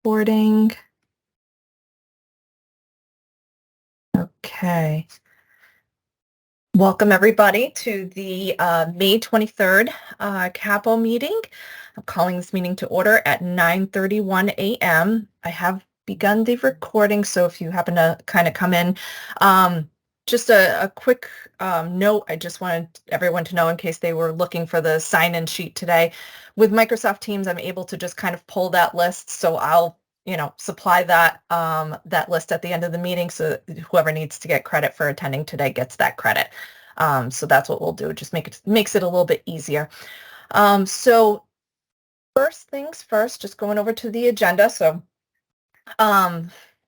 recording. Okay. Welcome everybody to the May 23rd CCAPPO meeting. I'm calling this meeting to order at 9:31 a.m. I have begun the recording, so if you happen to kind of come in, just a quick note, I just wanted everyone to know in case they were looking for the sign-in sheet today. With Microsoft Teams, I'm able to just kind of pull that list, so I'll supply that that list at the end of the meeting, so that whoever needs to get credit for attending today gets that credit. So that's what we'll do. Just makes it a little bit easier. So first things first, just going over to the agenda. So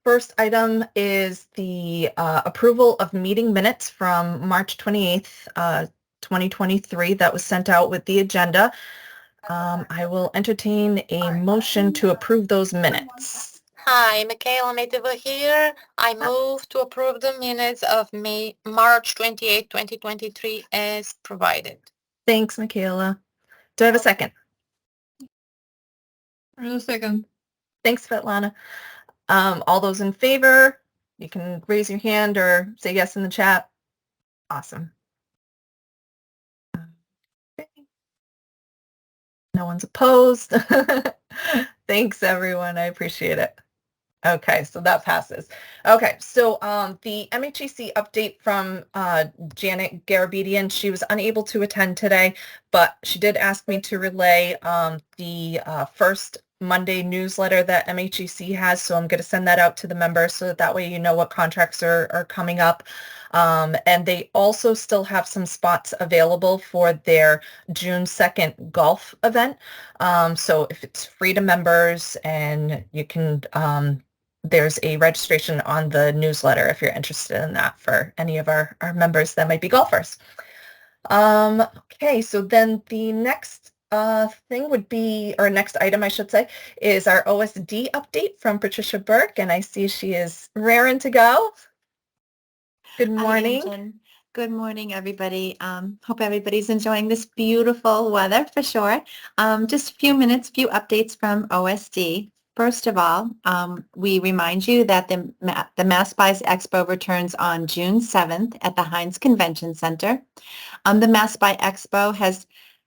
first item is the approval of meeting minutes from March 28th, 2023 that was sent out with the agenda. I will entertain a motion to approve those minutes. Hi, Michaela Medeva here. I move to approve the minutes of March 28, 2023 as provided. Thanks, Michaela. Do I have a second? A second. Thanks, Svetlana. All those in favor, you can raise your hand or say yes in the chat. Awesome. Okay. No one's opposed. Thanks, everyone. I appreciate it. Okay, so that passes. Okay, so the MHEC update from Janet Garabedian, she was unable to attend today, but she did ask me to relay the first Monday newsletter that MHEC has, so I'm going to send that out to the members so that way you know what contracts are coming up. And they also still have some spots available for their June 2nd golf event. So if it's free to members and you can, there's a registration on the newsletter if you're interested in that for any of our members that might be golfers. Okay, so then the next thing would be, or next item I should say, is our OSD update from Patricia Burke, and I see she is raring to go. Good morning. Good morning, everybody. Hope everybody's enjoying this beautiful weather for sure. Just a few updates from OSD. First of all, we remind you that the MassBuys Expo returns on June 7th at the Heinz Convention Center. The MassBuy Expo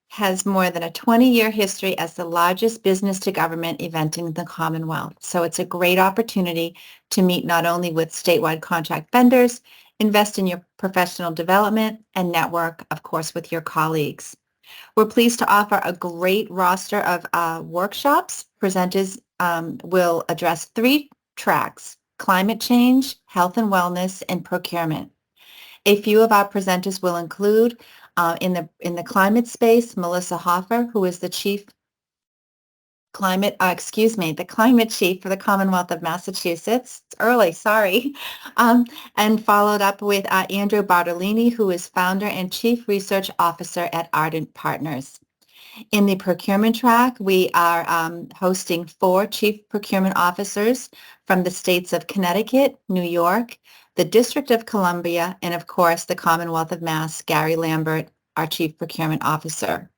has more than a 20-year history as the largest business-to-government event in the Commonwealth. So it's a great opportunity to meet not only with statewide contract vendors, invest in your professional development, and network, of course, with your colleagues. We're pleased to offer a great roster of workshops. Presenters will address 3 tracks: climate change, health and wellness, and procurement. A few of our presenters will include in the climate space, Melissa Hoffer, who is the climate chief for the Commonwealth of Massachusetts. It's early, sorry. And followed up with Andrew Bartolini, who is founder and chief research officer at Ardent Partners. In the procurement track, we are hosting 4 chief procurement officers from the states of Connecticut, New York, the District of Columbia, and of course, the Commonwealth of Mass, Gary Lambert, our chief procurement officer.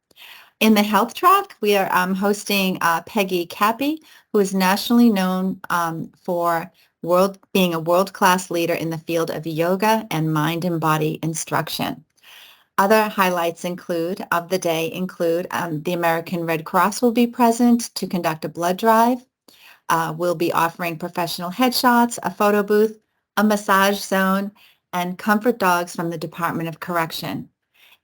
In the health track, we are hosting Peggy Cappy, who is nationally known for being a world-class leader in the field of yoga and mind and body instruction. Other highlights include the American Red Cross will be present to conduct a blood drive. We'll be offering professional headshots, a photo booth, a massage zone, and comfort dogs from the Department of Correction.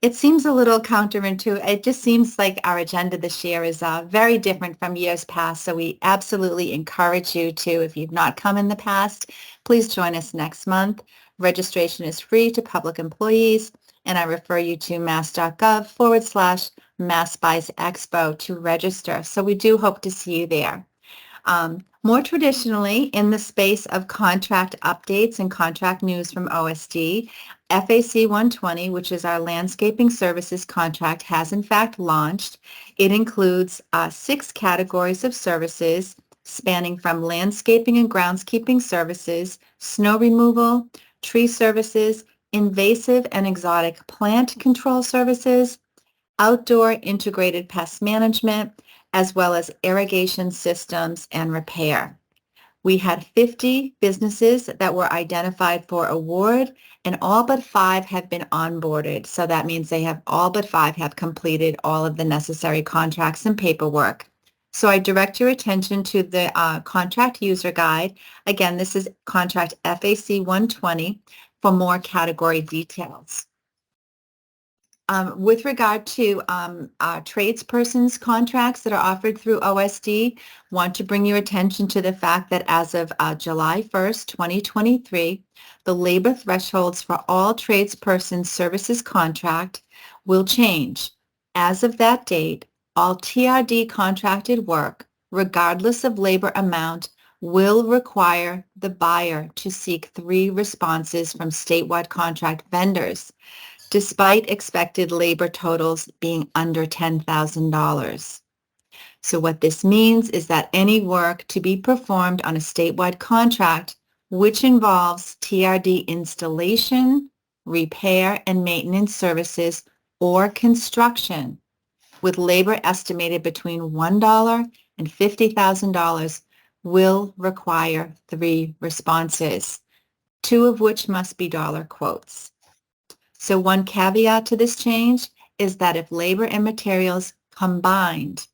It seems a little counterintuitive. It just seems like our agenda this year is very different from years past. So we absolutely encourage you to, if you've not come in the past, please join us next month. Registration is free to public employees, and I refer you to mass.gov/MassBuysExpo to register. So we do hope to see you there. More traditionally, in the space of contract updates and contract news from OSD, FAC 120, which is our landscaping services contract, has in fact launched. It includes 6 categories of services spanning from landscaping and groundskeeping services, snow removal, tree services, invasive and exotic plant control services, outdoor integrated pest management, as well as irrigation systems and repair. We had 50 businesses that were identified for award, and all but 5 have been onboarded. So that means they have all but 5 have completed all of the necessary contracts and paperwork. So I direct your attention to the contract user guide. Again, this is contract FAC 120 for more category details. With regard to tradespersons contracts that are offered through OSD, want to bring your attention to the fact that as of July 1st, 2023, the labor thresholds for all tradespersons services contract will change. As of that date, all TRD contracted work, regardless of labor amount, will require the buyer to seek 3 responses from statewide contract vendors, despite expected labor totals being under $10,000. So what this means is that any work to be performed on a statewide contract, which involves TRD installation, repair, and maintenance services, or construction, with labor estimated between $1 and $50,000, will require 3 responses, 2 of which must be dollar quotes. So one caveat to this change is that if labor and materials combined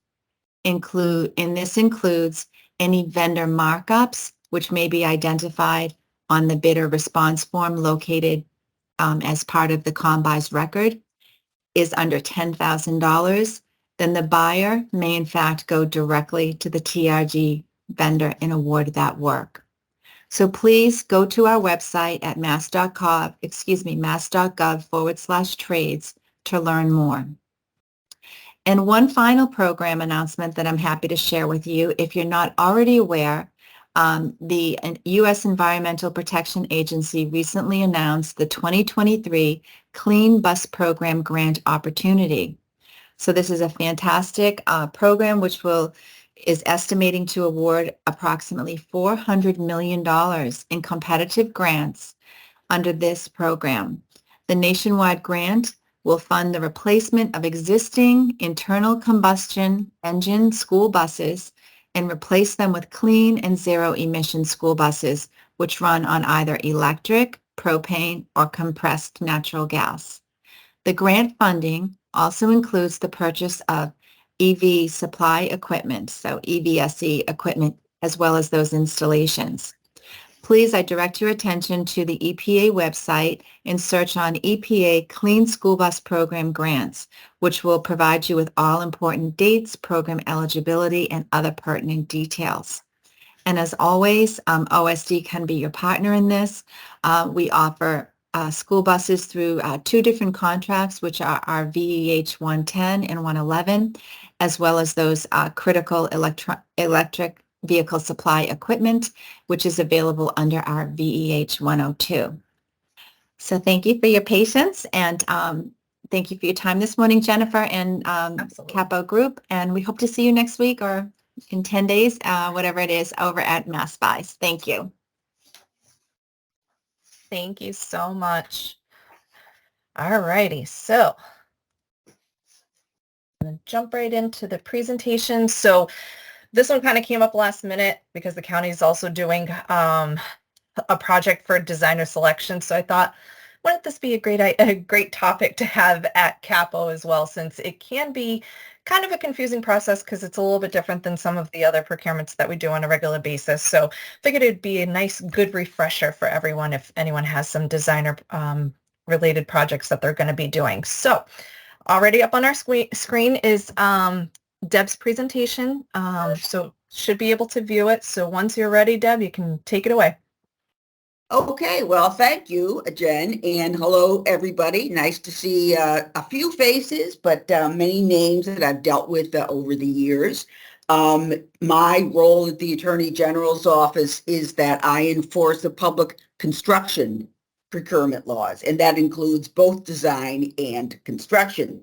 this includes any vendor markups, which may be identified on the bidder response form located as part of the combined record, is under $10,000, then the buyer may in fact go directly to the TRG vendor and award that work. So please go to our website at mass.gov/trades to learn more. And one final program announcement that I'm happy to share with you, if you're not already aware, the U.S. Environmental Protection Agency recently announced the 2023 Clean Bus Program grant opportunity. So this is a fantastic program which is estimating to award approximately $400 million in competitive grants under this program. The nationwide grant will fund the replacement of existing internal combustion engine school buses and replace them with clean and zero-emission school buses, which run on either electric, propane, or compressed natural gas. The grant funding also includes the purchase of EV supply equipment, so EVSE equipment, as well as those installations. Please, I direct your attention to the EPA website and search on EPA Clean School Bus Program grants, which will provide you with all important dates, program eligibility, and other pertinent details. And as always, OSD can be your partner in this. We offer school buses through 2 different contracts, which are our VEH 110 and 111, as well as those critical electric vehicle supply equipment, which is available under our VEH 102. So thank you for your patience, and thank you for your time this morning, Jennifer and CCAPPO Group, and we hope to see you next week or in 10 days, whatever it is, over at MassVise. Thank you. Thank you so much. All righty, so I'm going to jump right into the presentation. So this one kind of came up last minute because the county is also doing a project for designer selection. So I thought, wouldn't this be a great topic to have at CCAPPO as well, since it can be kind of a confusing process because it's a little bit different than some of the other procurements that we do on a regular basis. So I figured it'd be a nice, good refresher for everyone if anyone has some designer related projects that they're going to be doing. So already up on our screen is Deb's presentation. So should be able to view it. So once you're ready, Deb, you can take it away. Okay, well, thank you, Jen, and hello, everybody. Nice to see a few faces, but many names that I've dealt with over the years. My role at the Attorney General's office is that I enforce the public construction procurement laws, and that includes both design and construction.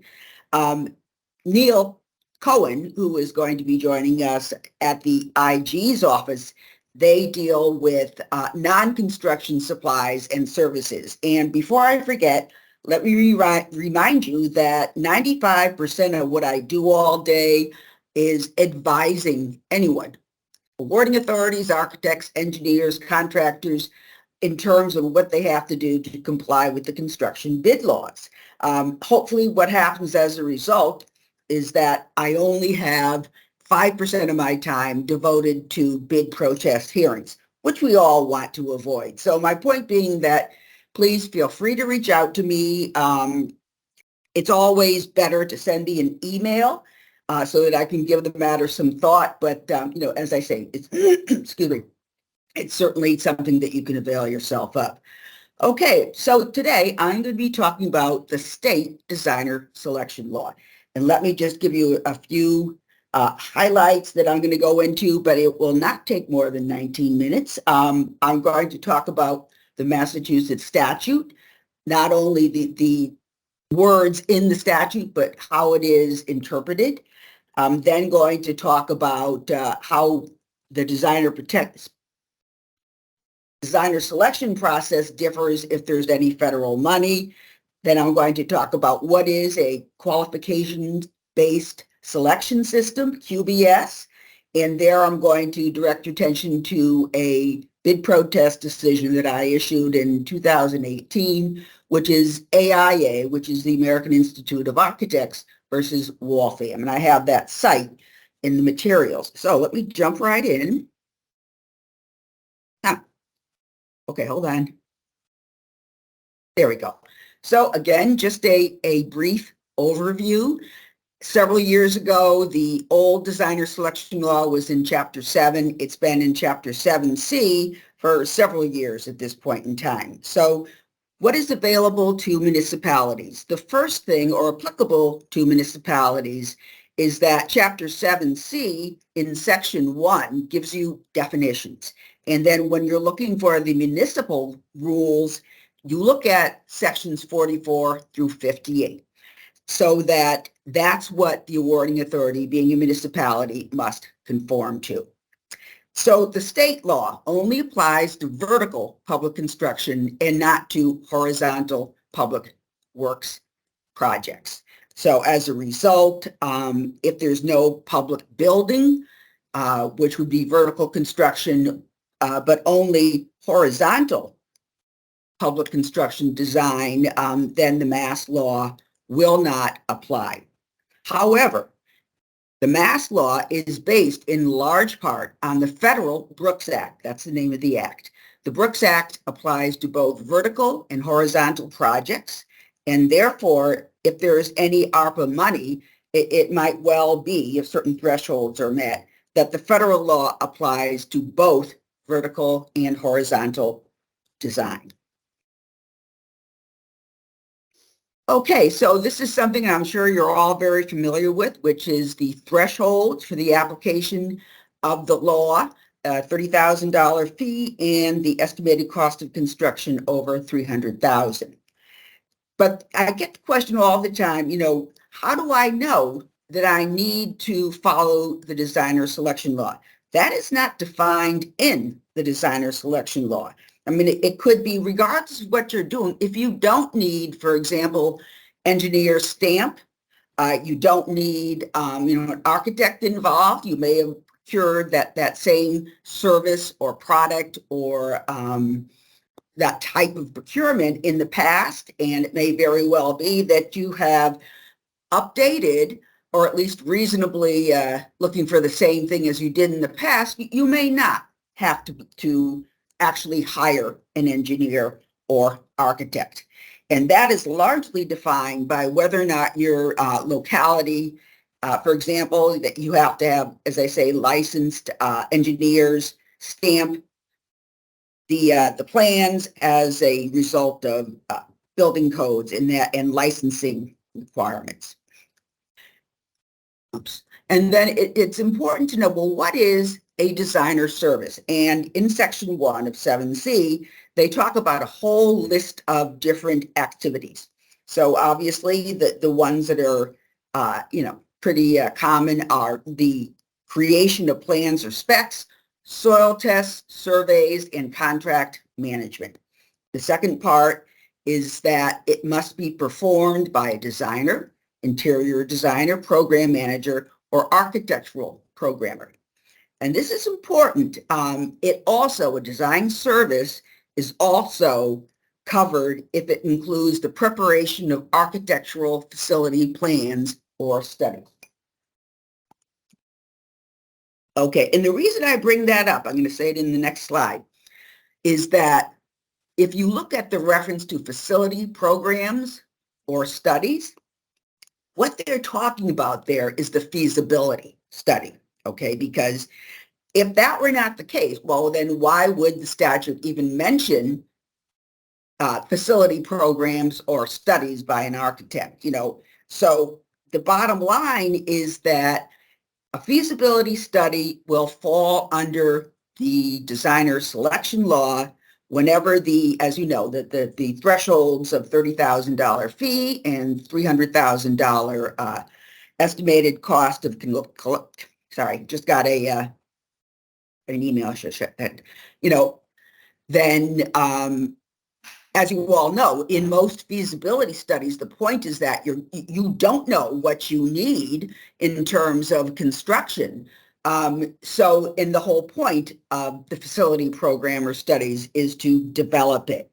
Neil Cohen, who is going to be joining us at the IG's office, they deal with non-construction supplies and services. And before I forget, let me remind you that 95% of what I do all day is advising anyone awarding authorities, architects, engineers, contractors, in terms of what they have to do to comply with the construction bid laws. Hopefully what happens as a result is that I only have 5% of my time devoted to bid protest hearings, which we all want to avoid. So my point being that please feel free to reach out to me. It's always better to send me an email so that I can give the matter some thought. But, as I say, it's, excuse me, it's certainly something that you can avail yourself of. Okay, so today I'm going to be talking about the state designer selection law. And let me just give you a few highlights that I'm going to go into, but it will not take more than 19 minutes. I'm going to talk about the Massachusetts statute, not only the words in the statute, but how it is interpreted. I'm then going to talk about how the designer selection process differs if there's any federal money. Then I'm going to talk about what is a qualification-based selection system, QBS. And there I'm going to direct your attention to a bid protest decision that I issued in 2018, which is AIA, which is the American Institute of Architects versus Waltham. And I have that cite in the materials. So let me jump right in. Okay, hold on. There we go. So again, just a brief overview. Several years ago, the old designer selection law was in Chapter 7. It's been in Chapter 7C for several years at this point in time. So what is available to municipalities? The first thing, or applicable to municipalities, is that Chapter 7C in Section 1 gives you definitions. And then when you're looking for the municipal rules, you look at sections 44 through 58. So that's what the awarding authority, being a municipality, must conform to. So the state law only applies to vertical public construction and not to horizontal public works projects. So as a result, if there's no public building, which would be vertical construction, but only horizontal public construction design, then the Mass law will not apply. However, the Mass law is based in large part on the federal Brooks Act. That's the name of the act. The Brooks Act applies to both vertical and horizontal projects, and therefore, if there is any ARPA money, it might well be, if certain thresholds are met, that the federal law applies to both vertical and horizontal design. Okay, so this is something I'm sure you're all very familiar with, which is the threshold for the application of the law, $30,000 fee, and the estimated cost of construction over $300,000. But I get the question all the time, how do I know that I need to follow the designer selection law? That is not defined in the designer selection law. I mean, it could be regardless of what you're doing. If you don't need, for example, engineer stamp, you don't need, an architect involved. You may have procured that same service or product or that type of procurement in the past, and it may very well be that you have updated or at least reasonably looking for the same thing as you did in the past. You may not have to actually hire an engineer or architect. And that is largely defined by whether or not your locality, for example, that you have to have, as I say, licensed engineers stamp the plans as a result of building codes and licensing requirements. Oops. And then it's important to know, well, what is a designer service? And in Section 1 of 7C, they talk about a whole list of different activities. So obviously the ones that are, pretty common are the creation of plans or specs, soil tests, surveys, and contract management. The second part is that it must be performed by a designer, interior designer, program manager, or architectural programmer. and this is important, a design service is also covered if it includes the preparation of architectural facility plans or studies. Okay, and the reason I bring that up, I'm going to say it in the next slide, is that if you look at the reference to facility programs or studies, what they're talking about there is the feasibility study, okay? Because if that were not the case, well, then why would the statute even mention facility programs or studies by an architect, you know? So the bottom line is that a feasibility study will fall under the designer selection law whenever as you know, the thresholds of $30,000 fee and $300,000 estimated cost of, sorry, just got an email, you know, then as you all know, in most feasibility studies, the point is that you don't know what you need in terms of construction. So the whole point of the facility program or studies is to develop it.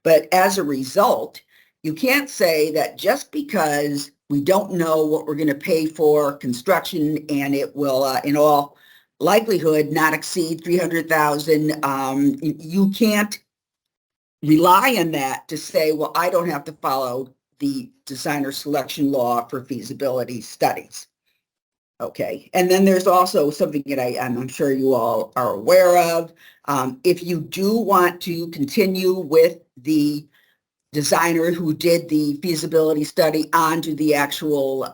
But as a result, you can't say that just because we don't know what we're going to pay for construction and it will, in all likelihood, not exceed $300,000, you can't rely on that to say, well, I don't have to follow the designer selection law for feasibility studies. Okay, and then there's also something that I'm sure you all are aware of. If you do want to continue with the designer who did the feasibility study onto the actual,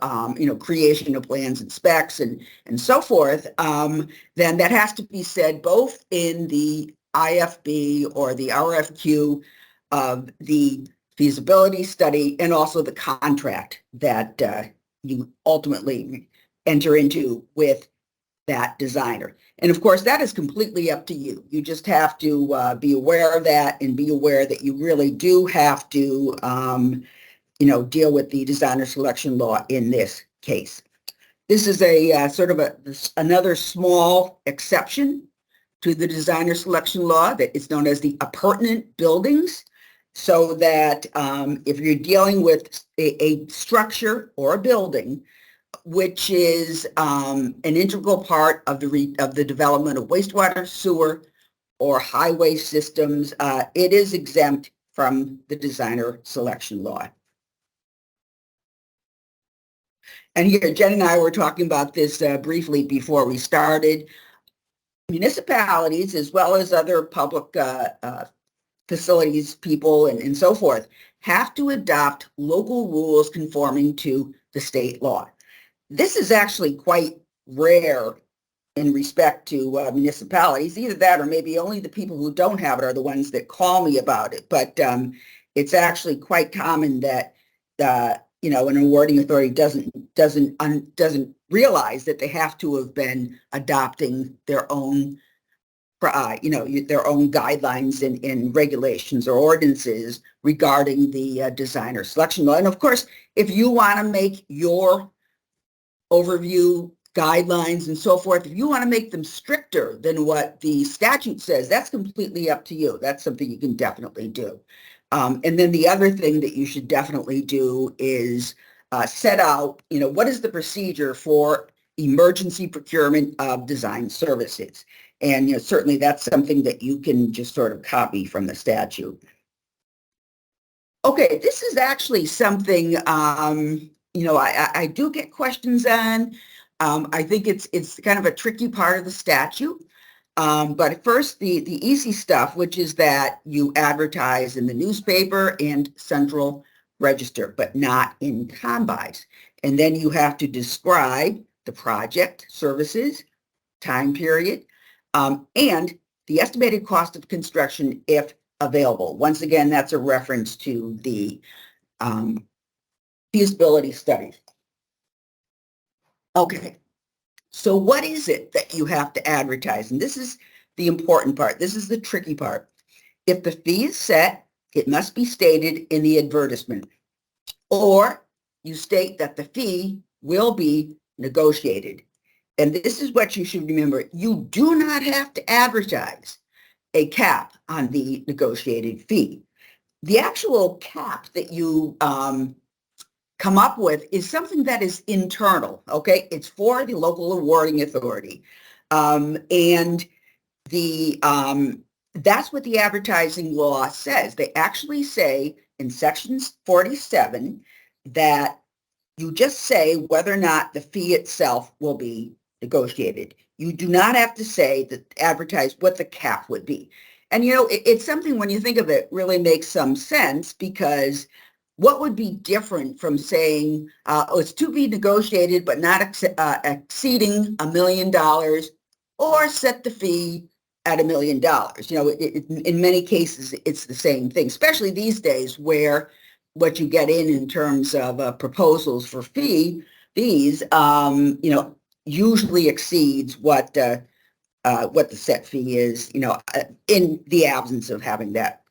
creation of plans and specs and so forth, then that has to be said both in the IFB or the RFQ of the feasibility study and also the contract that you ultimately enter into with that designer. And of course, that is completely up to you. You just have to be aware of that and be aware that you really do have to, deal with the designer selection law in this case. This is a sort of another small exception to the designer selection law that is known as the appurtenant buildings. So that if you're dealing with a structure or a building, which is an integral part of the development of wastewater, sewer, or highway systems, it is exempt from the designer selection law. And here, Jen and I were talking about this briefly before we started. Municipalities, as well as other public facilities, people, and so forth, have to adopt local rules conforming to the state law. This is actually quite rare in respect to municipalities. Either that or maybe only the people who don't have it are the ones that call me about it. But it's actually quite common that an awarding authority doesn't realize that they have to have been adopting their own their own guidelines and regulations or ordinances regarding the designer selection law. And of course, if you want to make your overview guidelines and so forth, if you want to make them stricter than what the statute says, that's completely up to you. That's something you can definitely do. And then the other thing that you should definitely do is set out, what is the procedure for emergency procurement of design services? And, certainly that's something that you can just sort of copy from the statute. Okay, this is actually something, I do get questions on. I think it's kind of a tricky part of the statute. But first, the easy stuff, which is that you advertise in the newspaper and central register, but not in combis. And then you have to describe the project, services, time period, and the estimated cost of construction if available. Once again, that's a reference to the feasibility studies. Okay, so what is it that you have to advertise? And this is the important part. This is the tricky part. If the fee is set, it must be stated in the advertisement, or you state that the fee will be negotiated. and this is what you should remember, you do not have to advertise a cap on the negotiated fee. The actual cap that you come up with is something that is internal, okay? It's for the local awarding authority. And that's what the advertising law says. They actually say in section 47 that you just say whether or not the fee itself will be negotiated. You do not have to say that advertise what the cap would be. And it's something when you think of it really makes some sense, because what would be different from saying it's to be negotiated but not exceeding $1 million, or set the fee at $1 million? In many cases, it's the same thing, especially these days where what you get in terms of proposals for fees, usually exceeds what the set fee is, in the absence of having that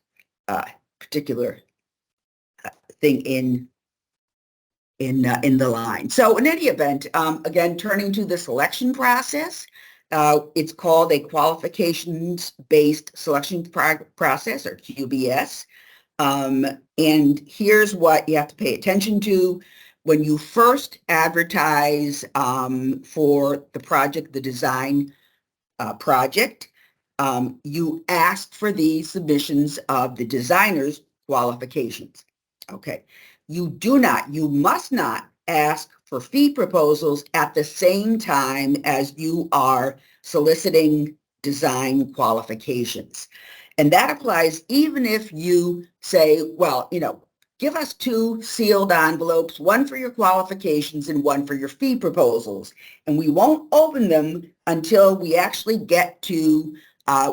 particular thing in the line. So in any event, again, turning to the selection process, it's called a qualifications-based selection process, or QBS. And here's what you have to pay attention to. When you first advertise for the project, the design project, you ask for the submissions of the designer's qualifications. Okay. You must not ask for fee proposals at the same time as you are soliciting design qualifications. And that applies even if you say, well, give us 2 sealed envelopes, one for your qualifications and one for your fee proposals. And we won't open them until we actually get to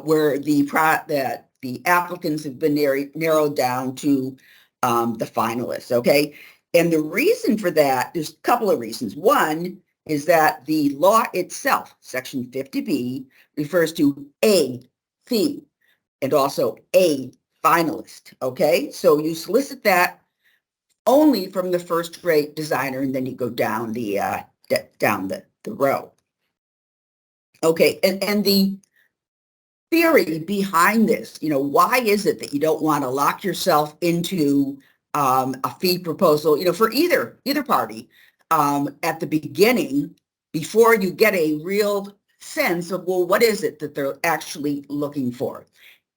where the applicants have been narrowed down to the finalists, okay? And the reason for that, there's a couple of reasons. One is that the law itself, Section 50B, refers to a fee and also a finalist, okay? So you solicit that only from the first-rate designer, and then you go down the row. Okay, and the theory behind this, why is it that you don't want to lock yourself into a fee proposal, for either party at the beginning, before you get a real sense of, well, what is it that they're actually looking for?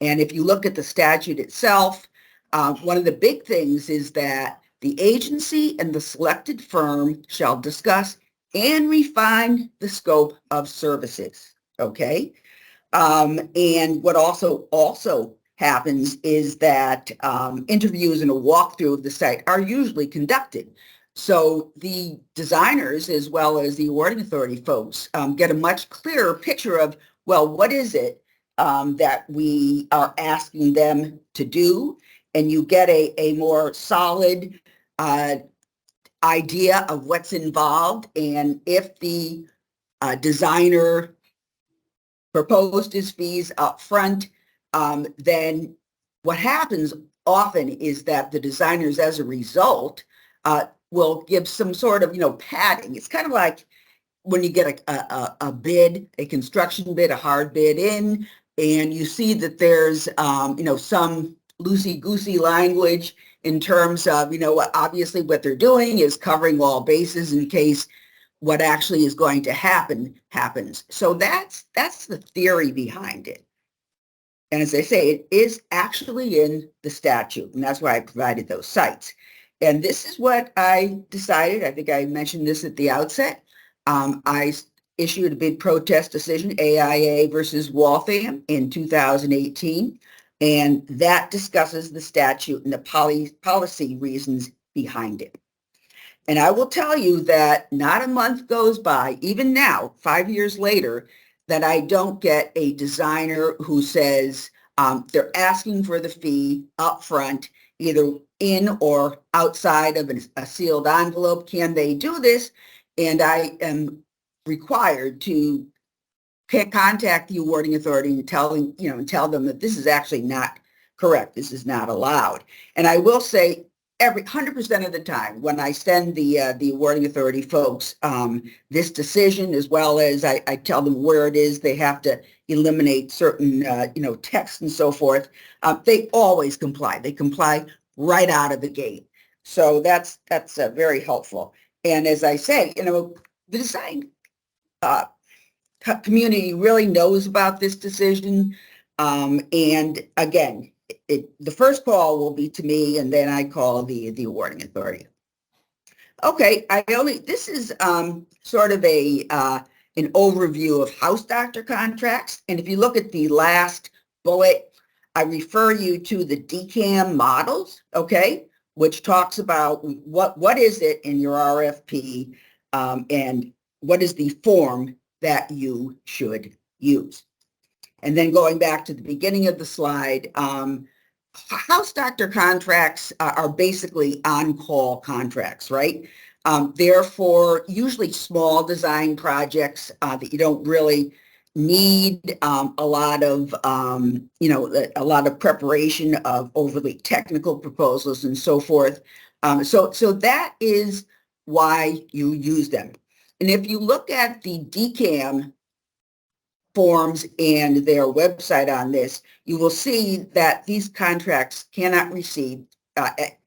And if you look at the statute itself, one of the big things is that the agency and the selected firm shall discuss and refine the scope of services, okay? And what also happens is that interviews and a walkthrough of the site are usually conducted. So the designers, as well as the awarding authority folks, get a much clearer picture of, well, what is it that we are asking them to do? And you get a more solid idea of what's involved. And if the designer proposed his fees up front, then what happens often is that the designers, as a result, will give some sort of, padding. It's kind of like when you get a bid, a construction bid, a hard bid in, and you see that there's, some loosey-goosey language in terms of, obviously what they're doing is covering all bases in case what actually is going to happen happens. So that's the theory behind it. And as I say, it is actually in the statute, and that's why I provided those sites. And this is what I decided. I think I mentioned this at the outset. I issued a big protest decision, AIA versus Waltham, in 2018, and that discusses the statute and the policy reasons behind it. And I will tell you that not a month goes by, even now, 5 years later, that I don't get a designer who says they're asking for the fee up front, either in or outside of a sealed envelope. Can they do this? And I am required to contact the awarding authority and tell them that this is actually not correct. This is not allowed. And I will say, every 100% of the time when I send the awarding authority folks this decision, as well as I tell them where it is they have to eliminate certain text and so forth, they always comply. They comply right out of the gate. So that's very helpful. And as I say, the design community really knows about this decision. And again, the first call will be to me, and then I call the awarding authority. Okay, this is sort of an overview of house doctor contracts. And if you look at the last bullet, I refer you to the DCAM models, okay, which talks about what is it in your RFP and what is the form that you should use. And then going back to the beginning of the slide, house doctor contracts are basically on-call contracts, right? Therefore, usually small design projects that you don't really need a lot of preparation of overly technical proposals and so forth. So that is why you use them. And if you look at the DCAM forms and their website on this, you will see that these contracts cannot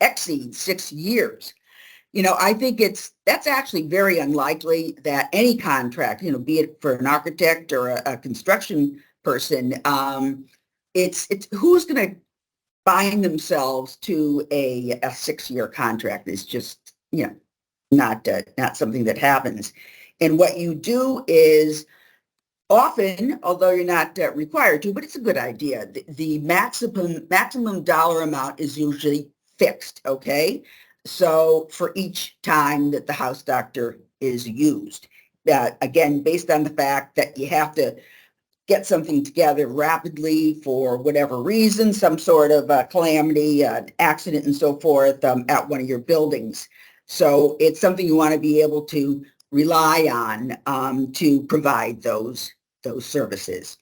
exceed 6 years. I think that's actually very unlikely that any contract, be it for an architect or a construction person, it's who's going to bind themselves to a 6-year contract is just, not something that happens. And what you do is often, although you're not required to, but it's a good idea, the maximum dollar amount is usually fixed, okay? So for each time that the house doctor is used, again, based on the fact that you have to get something together rapidly for whatever reason, some sort of calamity, accident and so forth at one of your buildings. So it's something you want to be able to rely on to provide those services.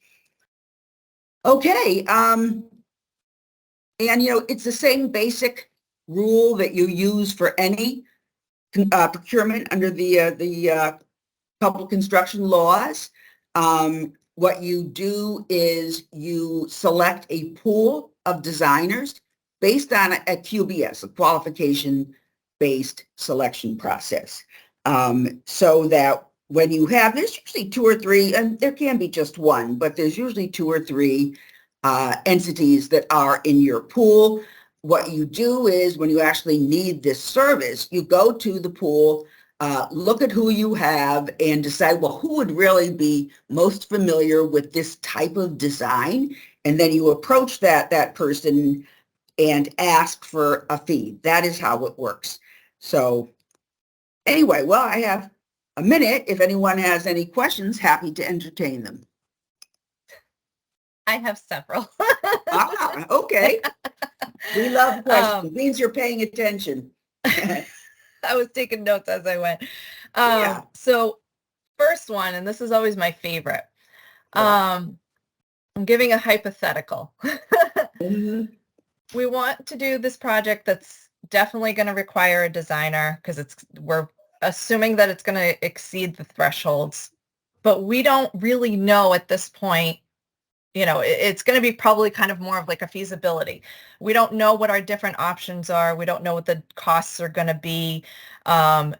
Okay, and it's the same basic rule that you use for any procurement under the public construction laws. What you do is you select a pool of designers based on a QBS, a qualification-based selection process. So that when you have, there's usually 2 or 3, and there can be just one, but there's usually 2 or 3 entities that are in your pool. What you do is when you actually need this service, you go to the pool, look at who you have and decide, well, who would really be most familiar with this type of design? And then you approach that person and ask for a fee. That is how it works. So anyway, well, I have a minute. If anyone has any questions, happy to entertain them. I have several. Okay. We love questions. It means you're paying attention. I was taking notes as I went. Yeah. So first one, and this is always my favorite. Yeah. I'm giving a hypothetical. Mhm. We want to do this project that's definitely going to require a designer because we're assuming that it's going to exceed the thresholds, but we don't really know at this point. It's going to be probably kind of more of like a feasibility. We don't know what our different options are. We don't know what the costs are going to be.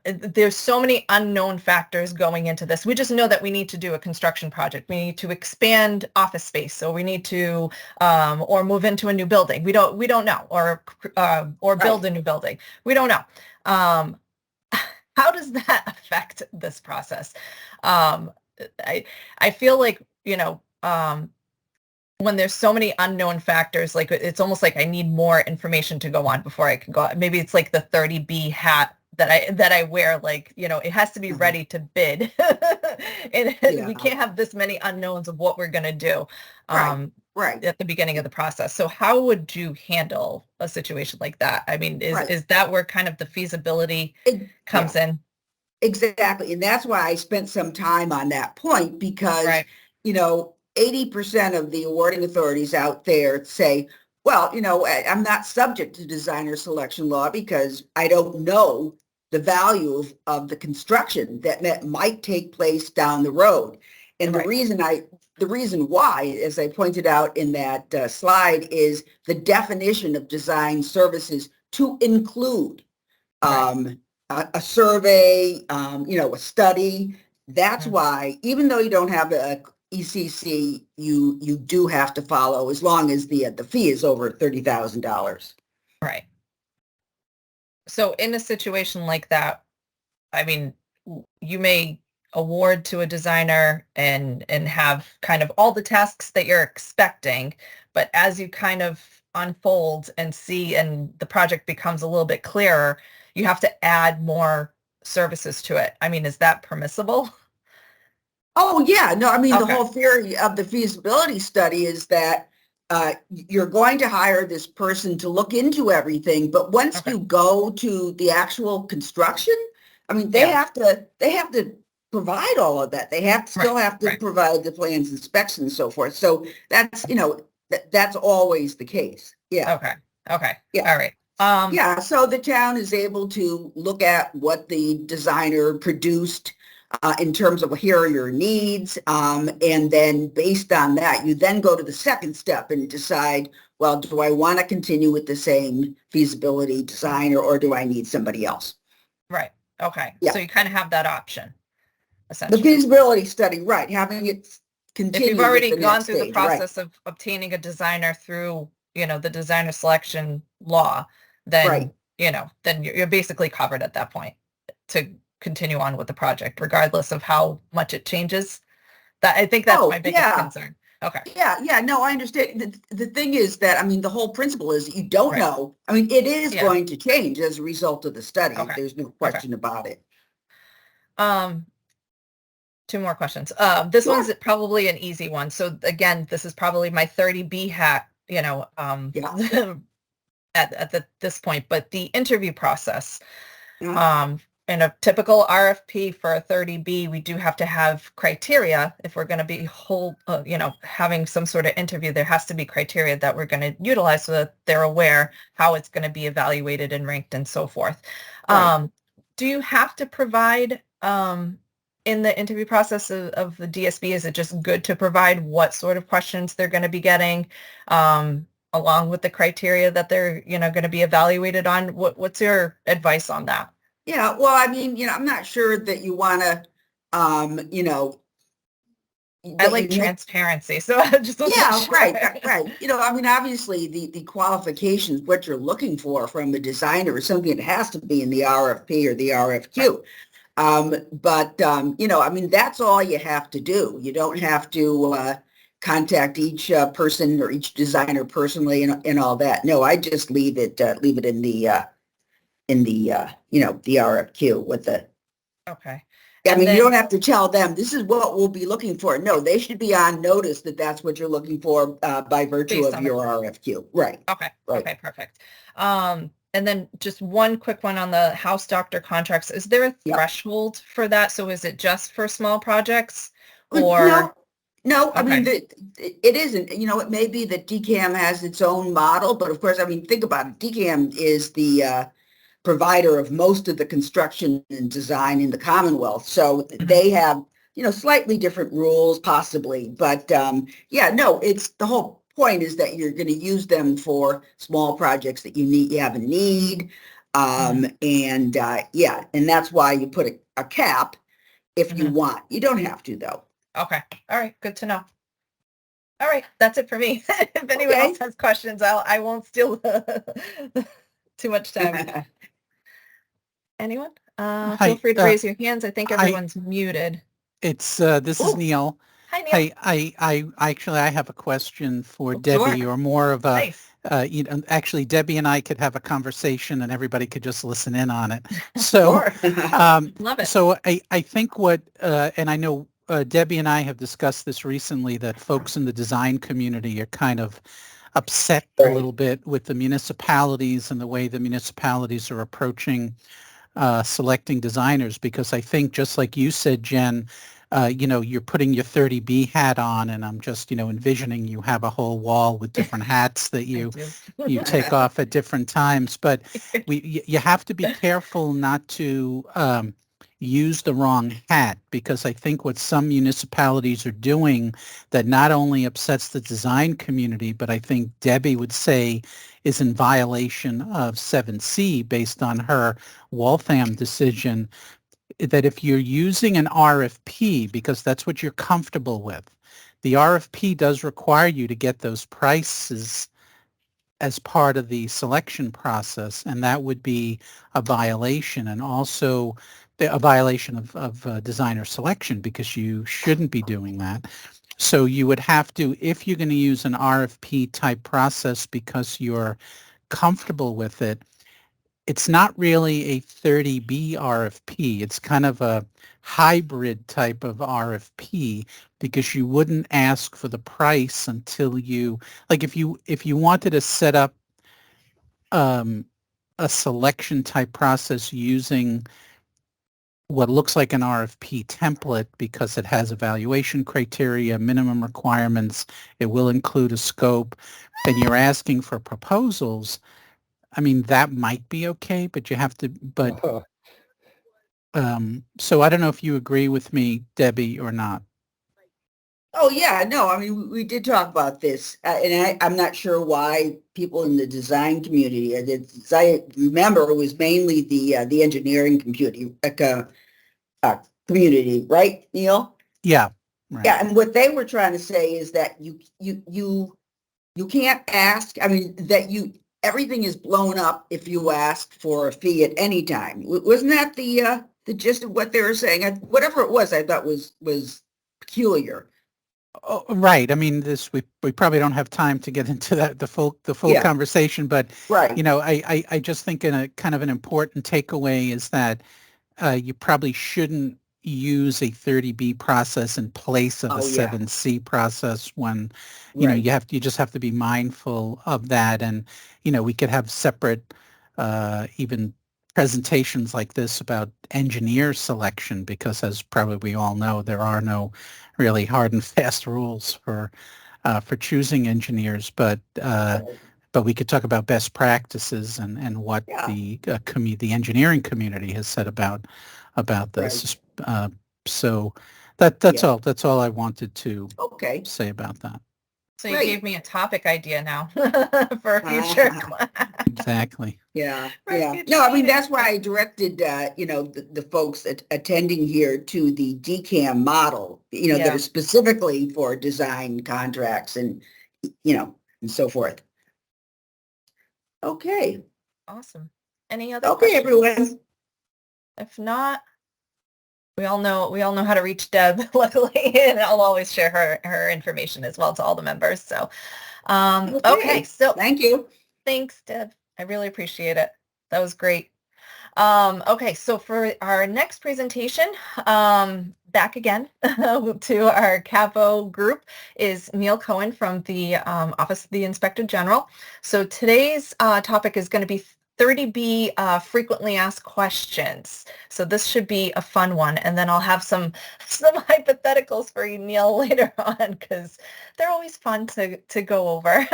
There's so many unknown factors going into this. We just know that we need to do a construction project. We need to expand office space. So we need to, or move into a new building. We don't know, or build a new building. We don't know. How does that affect this process? I feel like, when there's so many unknown factors, like it's almost like I need more information to go on before I can go. Maybe it's like the 30B hat that I wear, like, it has to be ready to bid. And we can't have this many unknowns of what we're going to do right at the beginning of the process. So how would you handle a situation like that? I mean, is that where kind of the feasibility comes in? Exactly. And that's why I spent some time on that point because, 80% of the awarding authorities out there say, Well, I'm not subject to designer selection law because I don't know the value of the construction that might take place down the road. And Right. the reason why, as I pointed out in that slide, is the definition of design services to include Right. a survey, a study. That's Mhm. why, even though you don't have a ECC, you do have to follow as long as the fee is over $30,000. Right. So in a situation like that, I mean, you may award to a designer and have kind of all the tasks that you're expecting, but as you kind of unfold and see and the project becomes a little bit clearer, you have to add more services to it. I mean, is that permissible? Oh, yeah. No, I mean, the Okay. whole theory of the feasibility study is that you're going to hire this person to look into everything, but once Okay. you go to the actual construction, I mean, they Yeah. have to provide all of that. They have to still Right. have to Right. provide the plans, inspection, and so forth. So that's, that's always the case. Yeah. Okay. Okay. Yeah. All right. Yeah, so the town is able to look at what the designer produced in terms of here are your needs. And then based on that, you then go to the second step and decide, well, do I want to continue with the same feasibility designer or do I need somebody else? Right. Okay. Yeah. So you kind of have that option, The essentially. feasibility study, right, having it If continue you've with already the gone next through the stage, right? process of obtaining a designer through, the designer selection law, then, Right. then you're basically covered at that point to continue on with the project, regardless of how much it changes. I think that's my Oh, biggest yeah. concern. Okay. Yeah, no, I understand. The thing is that, I mean, the whole principle is you don't Right. know. I mean, it is Yeah. going to change as a result of the study. Okay. There's no Okay. question about it. Um, Two more questions. This Sure. one's probably an easy one. So again, this is probably my 30B hat, Yeah. at this point, but the interview process. Yeah. In a typical RFP for a 30B, we do have to have criteria. If we're going to be having some sort of interview, there has to be criteria that we're going to utilize so that they're aware how it's going to be evaluated and ranked and so forth. Right. Do you have to provide in the interview process of the DSB, is it just good to provide what sort of questions they're going to be getting along with the criteria that they're, going to be evaluated on? What's your advice on that? Yeah. Well, I mean, I'm not sure that you want to, I like transparency, so I just wasn't Yeah, sure. right. I mean, obviously the qualifications, what you're looking for from a designer is something that has to be in the RFP or the RFQ. I mean, that's all you have to do. You don't have to contact each person or each designer personally and all that. No, I just leave it in the the RFQ with the. Okay. I And mean, you then, don't have to tell them this is what we'll be looking for. No, they should be on notice that that's what you're looking for by virtue based of on your RFQ. Right. okay, Right. okay, perfect. And then just one quick one on the house doctor contracts. Is there a Yep. threshold for that? So is it just for small projects No, or? no. I mean, Okay. it isn't. It may be that DCAM has its own model, but of course, I mean, think about it. DCAM is the provider of most of the construction and design in the Commonwealth. So Mhm. they have, slightly different rules possibly. But yeah, no, it's the whole point is that you're going to use them for small projects that you have a need. And yeah, and that's why you put a cap if you Mhm. want. You don't have to though. Okay. All right. Good to know. All right. That's it for me. If anyone Okay. else has questions, I won't steal too much time. Anyone? Feel Hi, free to raise your hands. I think I everyone's muted. it's this is Ooh. Neil. Hi, Neil. Hey, I have a question for Oh, Debbie, sure. or more of a Nice. actually Debbie and I could have a conversation and everybody could just listen in on it. So Sure. Love it. so I think what and I know Debbie and I have discussed this recently, that folks in the design community are kind of upset a Right. little bit with the municipalities and the way the municipalities are approaching selecting designers, because I think, just like you said, Jen, you're putting your 30B hat on, and I'm just, envisioning you have a whole wall with different hats that I you do. you take off at different times. But you have to be careful not to use the wrong hat, because I think what some municipalities are doing that not only upsets the design community, but I think Debbie would say is in violation of 7C based on her Waltham decision, that if you're using an RFP, because that's what you're comfortable with, the RFP does require you to get those prices as part of the selection process, and that would be a violation, and also a violation of designer selection, because you shouldn't be doing that. So you would have to, if you're going to use an RFP type process because you're comfortable with it, it's not really a 30B RFP. It's kind of a hybrid type of RFP, because you wouldn't ask for the price until you, like if you wanted to set up a selection type process using what looks like an RFP template, because it has evaluation criteria, minimum requirements, it will include a scope, and you're asking for proposals, I mean, that might be okay, but you have to, so I don't know if you agree with me, Debbie, or not. Oh, yeah, no, I mean, we did talk about this, and I'm not sure why people in the design community, as I remember, it was mainly the engineering community, community, right, Neil? Yeah, right. Yeah, and what they were trying to say is that you can't ask, I mean, everything is blown up if you ask for a fee at any time. Wasn't that the gist of what they were saying? Whatever it was, I thought was peculiar. Oh, right. I mean, we probably don't have time to get into that the full Yeah. conversation, but Right. I just think in a kind of an important takeaway is that you probably shouldn't use a 30B process in place of a Oh, yeah. 7C process when, Right. you just have to be mindful of that. And, we could have separate even presentations like this about engineer selection, because as probably we all know, there are no really hard and fast rules for choosing engineers, but we could talk about best practices and what Yeah. the engineering community has said about this. Right. So that's Yeah. all. That's all I wanted to Okay. say about that. So you Great. gave me a topic idea now for a future class. Exactly. Yeah, For a yeah. future No, I mean, meeting. that's why I directed, the folks attending here to the DCAM model, that Yeah. are specifically for design contracts and, and so forth. Okay. Awesome. Any other Okay, questions? everyone. If not, we all know how to reach Deb, luckily, and I'll always share her information as well to all the members. So, okay. So Thank you. thanks, Deb. I really appreciate it. That was great. Okay, so for our next presentation, back again to our CAPPO group is Neil Cohen from the Office of the Inspector General. So today's topic is going to be 30B frequently asked questions. So this should be a fun one, and then I'll have some hypotheticals for you, Neil, later on, because they're always fun to go over.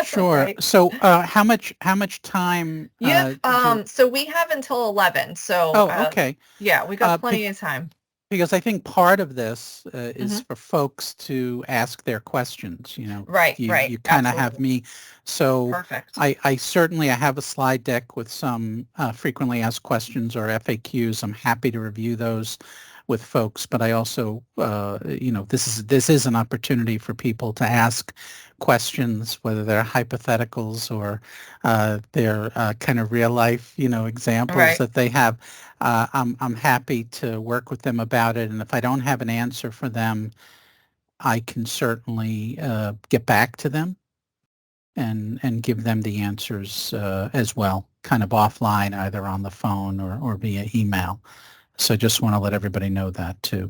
Sure. Right. So how much time? So we have until 11. So Okay. yeah, we got plenty of time. Because I think part of this is Mhm. for folks to ask their questions, Right, you right. kind of have Absolutely. me. So Perfect. I certainly, I have a slide deck with some frequently asked questions or FAQs. I'm happy to review those with folks, but I also, this is an opportunity for people to ask questions, whether they're hypotheticals or they're kind of real life, examples Right. that they have. I'm happy to work with them about it, and if I don't have an answer for them, I can certainly get back to them and give them the answers as well, kind of offline, either on the phone or via email. So just want to let everybody know that too.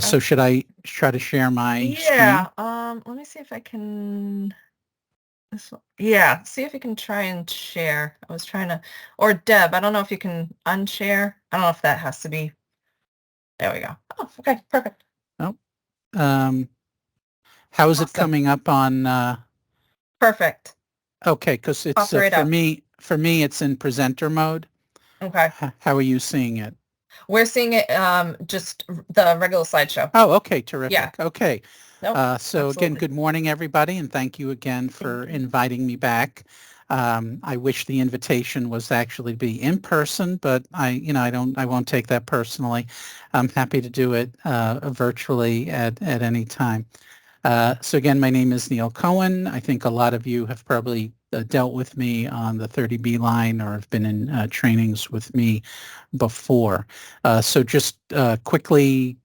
So should I try to share my screen? Yeah. Let me see if I can. Yeah. See if you can try and share. I was trying to, or Deb. I don't know if you can unshare. I don't know if that has to be. There we go. Oh, okay, perfect. Oh, how is it Awesome. coming up on? Perfect. Okay, because it's Pop right for up. me. For me, it's in presenter mode. Okay. How are you seeing it? We're seeing it just the regular slideshow. Oh, okay, terrific. Yeah. Okay. Nope, So again, absolutely. good morning, everybody, and thank you again for you. inviting me back. I wish the invitation was actually to be in person, but I won't take that personally. I'm happy to do it virtually at any time. So again, my name is Neil Cohen. I think a lot of you have probably dealt with me on the 30B line or have been in trainings with me before. So just quickly,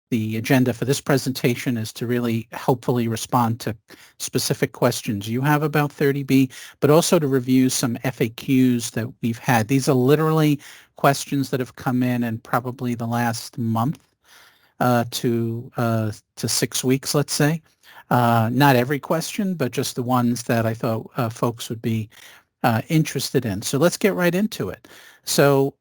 the agenda for this presentation is to really hopefully respond to specific questions you have about 30B, but also to review some FAQs that we've had. These are literally questions that have come in probably the last month to 6 weeks, let's say. Not every question, but just the ones that I thought folks would be interested in. So let's get right into it. So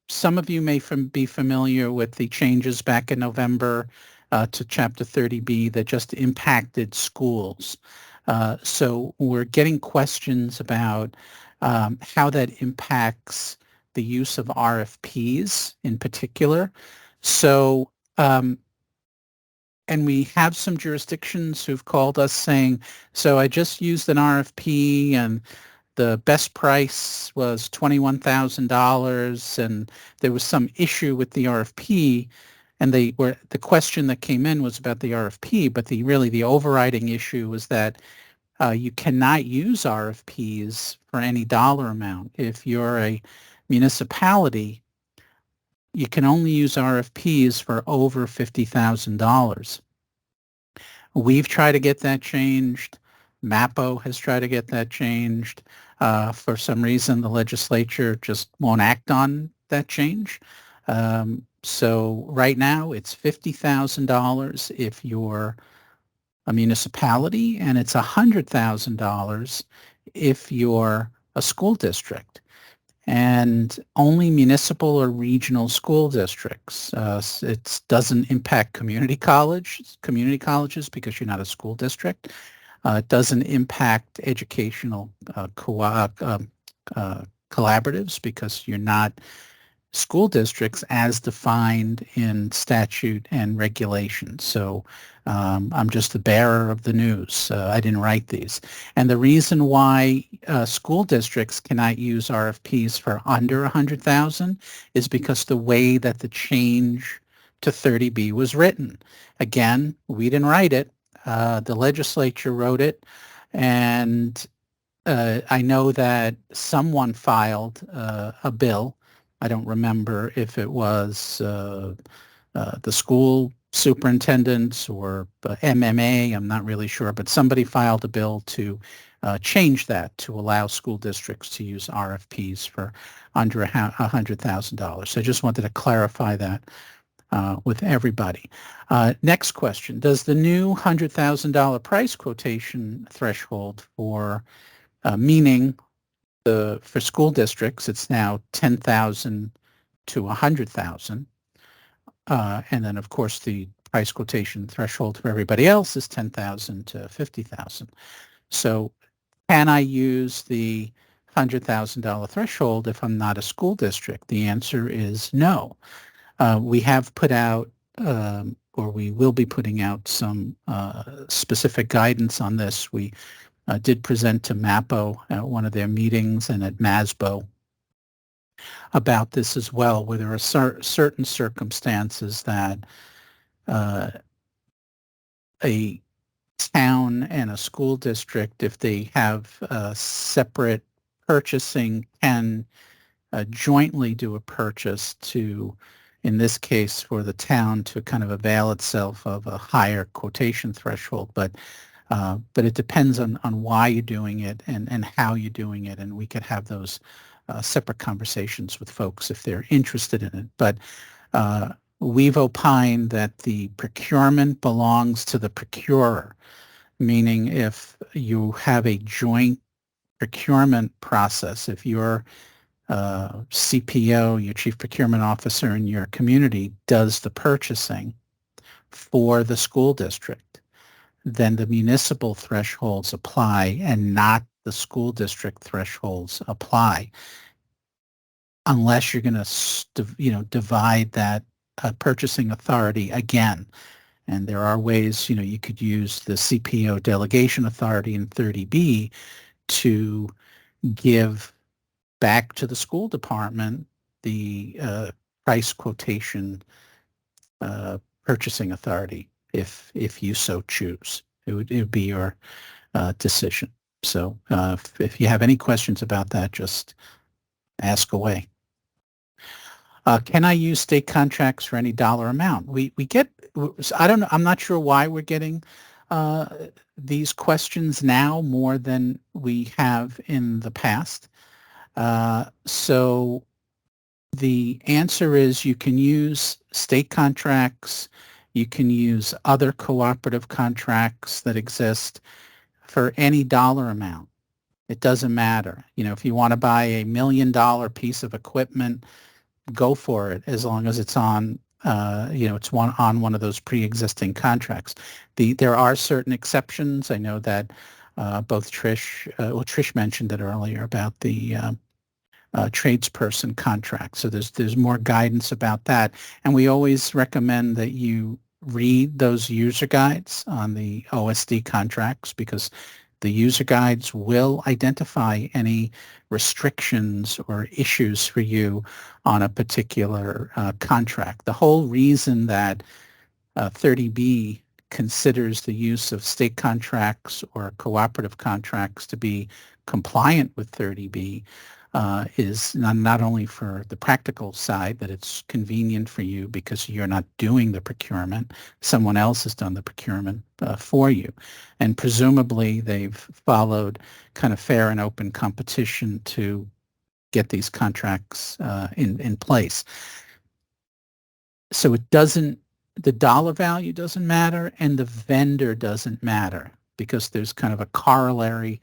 some of you may be familiar with the changes back in November to Chapter 30B that just impacted schools. So we're getting questions about how that impacts the use of RFPs in particular. So and we have some jurisdictions who've called us saying, so I just used an RFP and the best price was $21,000 and there was some issue with the RFP, and the question that came in was about the RFP, but the overriding issue was that you cannot use RFPs for any dollar amount. If you're a municipality, you can only use RFPs for over $50,000. We've tried to get that changed. MAPPO has tried to get that changed. For some reason, the legislature just won't act on that change. So right now, it's $50,000 if you're a municipality, and it's $100,000 if you're a school district. And only municipal or regional school districts. It doesn't impact community colleges because you're not a school district. It doesn't impact educational collaboratives because you're not school districts as defined in statute and regulation. So I'm just the bearer of the news. I didn't write these. And the reason why school districts cannot use RFPs for under 100,000 is because the way that the change to 30B was written. Again, we didn't write it. The legislature wrote it. And I know that someone filed a bill. I don't remember if it was the school superintendents or MMA. I'm not really sure, but somebody filed a bill to change that to allow school districts to use RFPs for under $100,000. So I just wanted to clarify that with everybody. Next question. Does the new $100,000 price quotation threshold for meaning for school districts, it's now 10,000 to 100,000. And then, of course, the price quotation threshold for everybody else is 10,000 to 50,000. So can I use the $100,000 threshold if I'm not a school district? The answer is no. We have put out, or we will be putting out some specific guidance on this. We did present to MAPPO at one of their meetings and at MASBO about this as well, where there are certain circumstances that a town and a school district, if they have separate purchasing, can jointly do a purchase to, in this case, for the town to kind of avail itself of a higher quotation threshold. But it depends on why you're doing it and how you're doing it. And we could have those separate conversations with folks if they're interested in it. But we've opined that the procurement belongs to the procurer, meaning if you have a joint procurement process, if you're CPO, your chief procurement officer in your community, does the purchasing for the school district, then the municipal thresholds apply and not the school district thresholds apply, unless you're going to, divide that purchasing authority again. And there are ways, you could use the CPO delegation authority in 30B to give back to the school department the price quotation purchasing authority if you so choose. It would be your decision. So if you have any questions about that, just ask away. Can I use state contracts for any dollar amount? We get, I don't know, I'm not sure why we're getting these questions now more than we have in the past. So the answer is you can use state contracts, you can use other cooperative contracts that exist for any dollar amount. It doesn't matter. If you want to buy $1 million piece of equipment, go for it, as long as it's on, it's on one of those pre-existing contracts. There are certain exceptions. I know that both Trish mentioned it earlier about the tradesperson contract. So there's more guidance about that. And we always recommend that you read those user guides on the OSD contracts, because the user guides will identify any restrictions or issues for you on a particular contract. The whole reason that 30B considers the use of state contracts or cooperative contracts to be compliant with 30B is not only for the practical side, that it's convenient for you because you're not doing the procurement, someone else has done the procurement for you. And presumably they've followed kind of fair and open competition to get these contracts in place. So the dollar value doesn't matter and the vendor doesn't matter, because there's kind of a corollary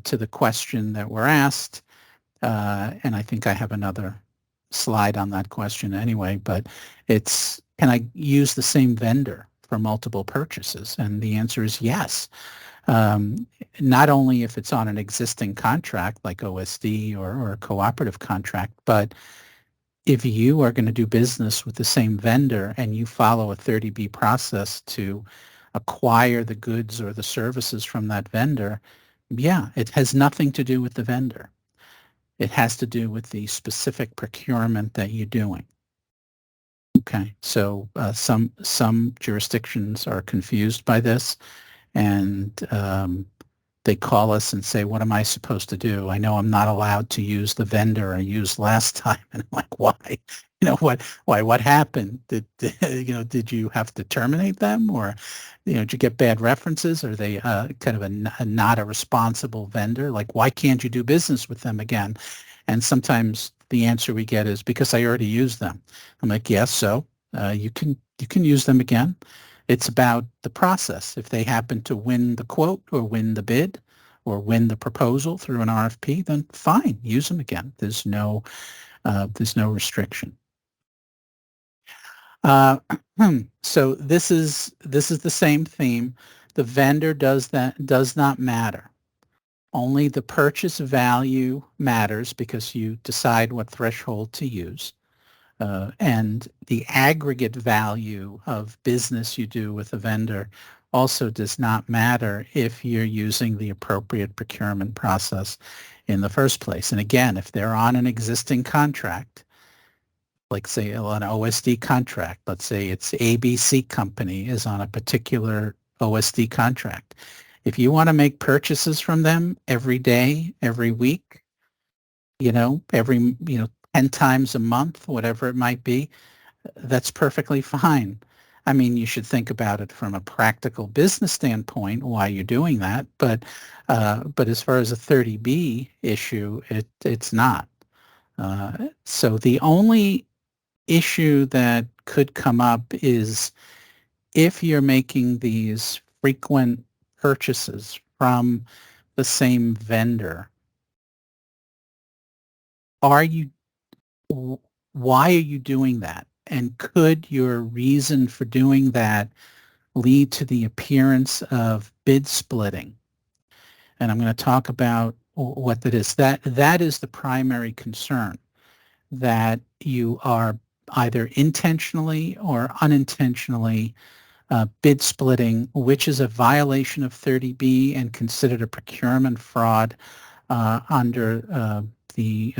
to the question that we're asked. And I think I have another slide on that question anyway, but it's, can I use the same vendor for multiple purchases? And the answer is yes. Not only if it's on an existing contract like OSD or a cooperative contract, but if you are going to do business with the same vendor and you follow a 30B process to acquire the goods or the services from that vendor, yeah, it has nothing to do with the vendor. It has to do with the specific procurement that you're doing. Okay, so some jurisdictions are confused by this, and they call us and say, what am I supposed to do? I know I'm not allowed to use the vendor I used last time. And I'm like, why? What happened? Did you have to terminate them, or, did you get bad references? Are they kind of a not a responsible vendor? Like, why can't you do business with them again? And sometimes the answer we get is because I already used them. I'm like, yes, so you can use them again. It's about the process. If they happen to win the quote or win the bid or win the proposal through an RFP, then fine, use them again. There's no restriction. So this is the same theme. The vendor does not matter. Only the purchase value matters, because you decide what threshold to use. And the aggregate value of business you do with a vendor also does not matter if you're using the appropriate procurement process in the first place. And again, if they're on an existing contract, like say an OSD contract, let's say it's ABC Company is on a particular OSD contract. If you want to make purchases from them every day, every week, every 10 times a month, whatever it might be, that's perfectly fine. I mean, you should think about it from a practical business standpoint, why you're doing that. But as far as a 30B issue, it's not. So the only issue that could come up is if you're making these frequent purchases from the same vendor, are you, why are you doing that? And could your reason for doing that lead to the appearance of bid splitting? And I'm going to talk about what that is. That is the primary concern, that you are either intentionally or unintentionally bid splitting, which is a violation of 30B and considered a procurement fraud under the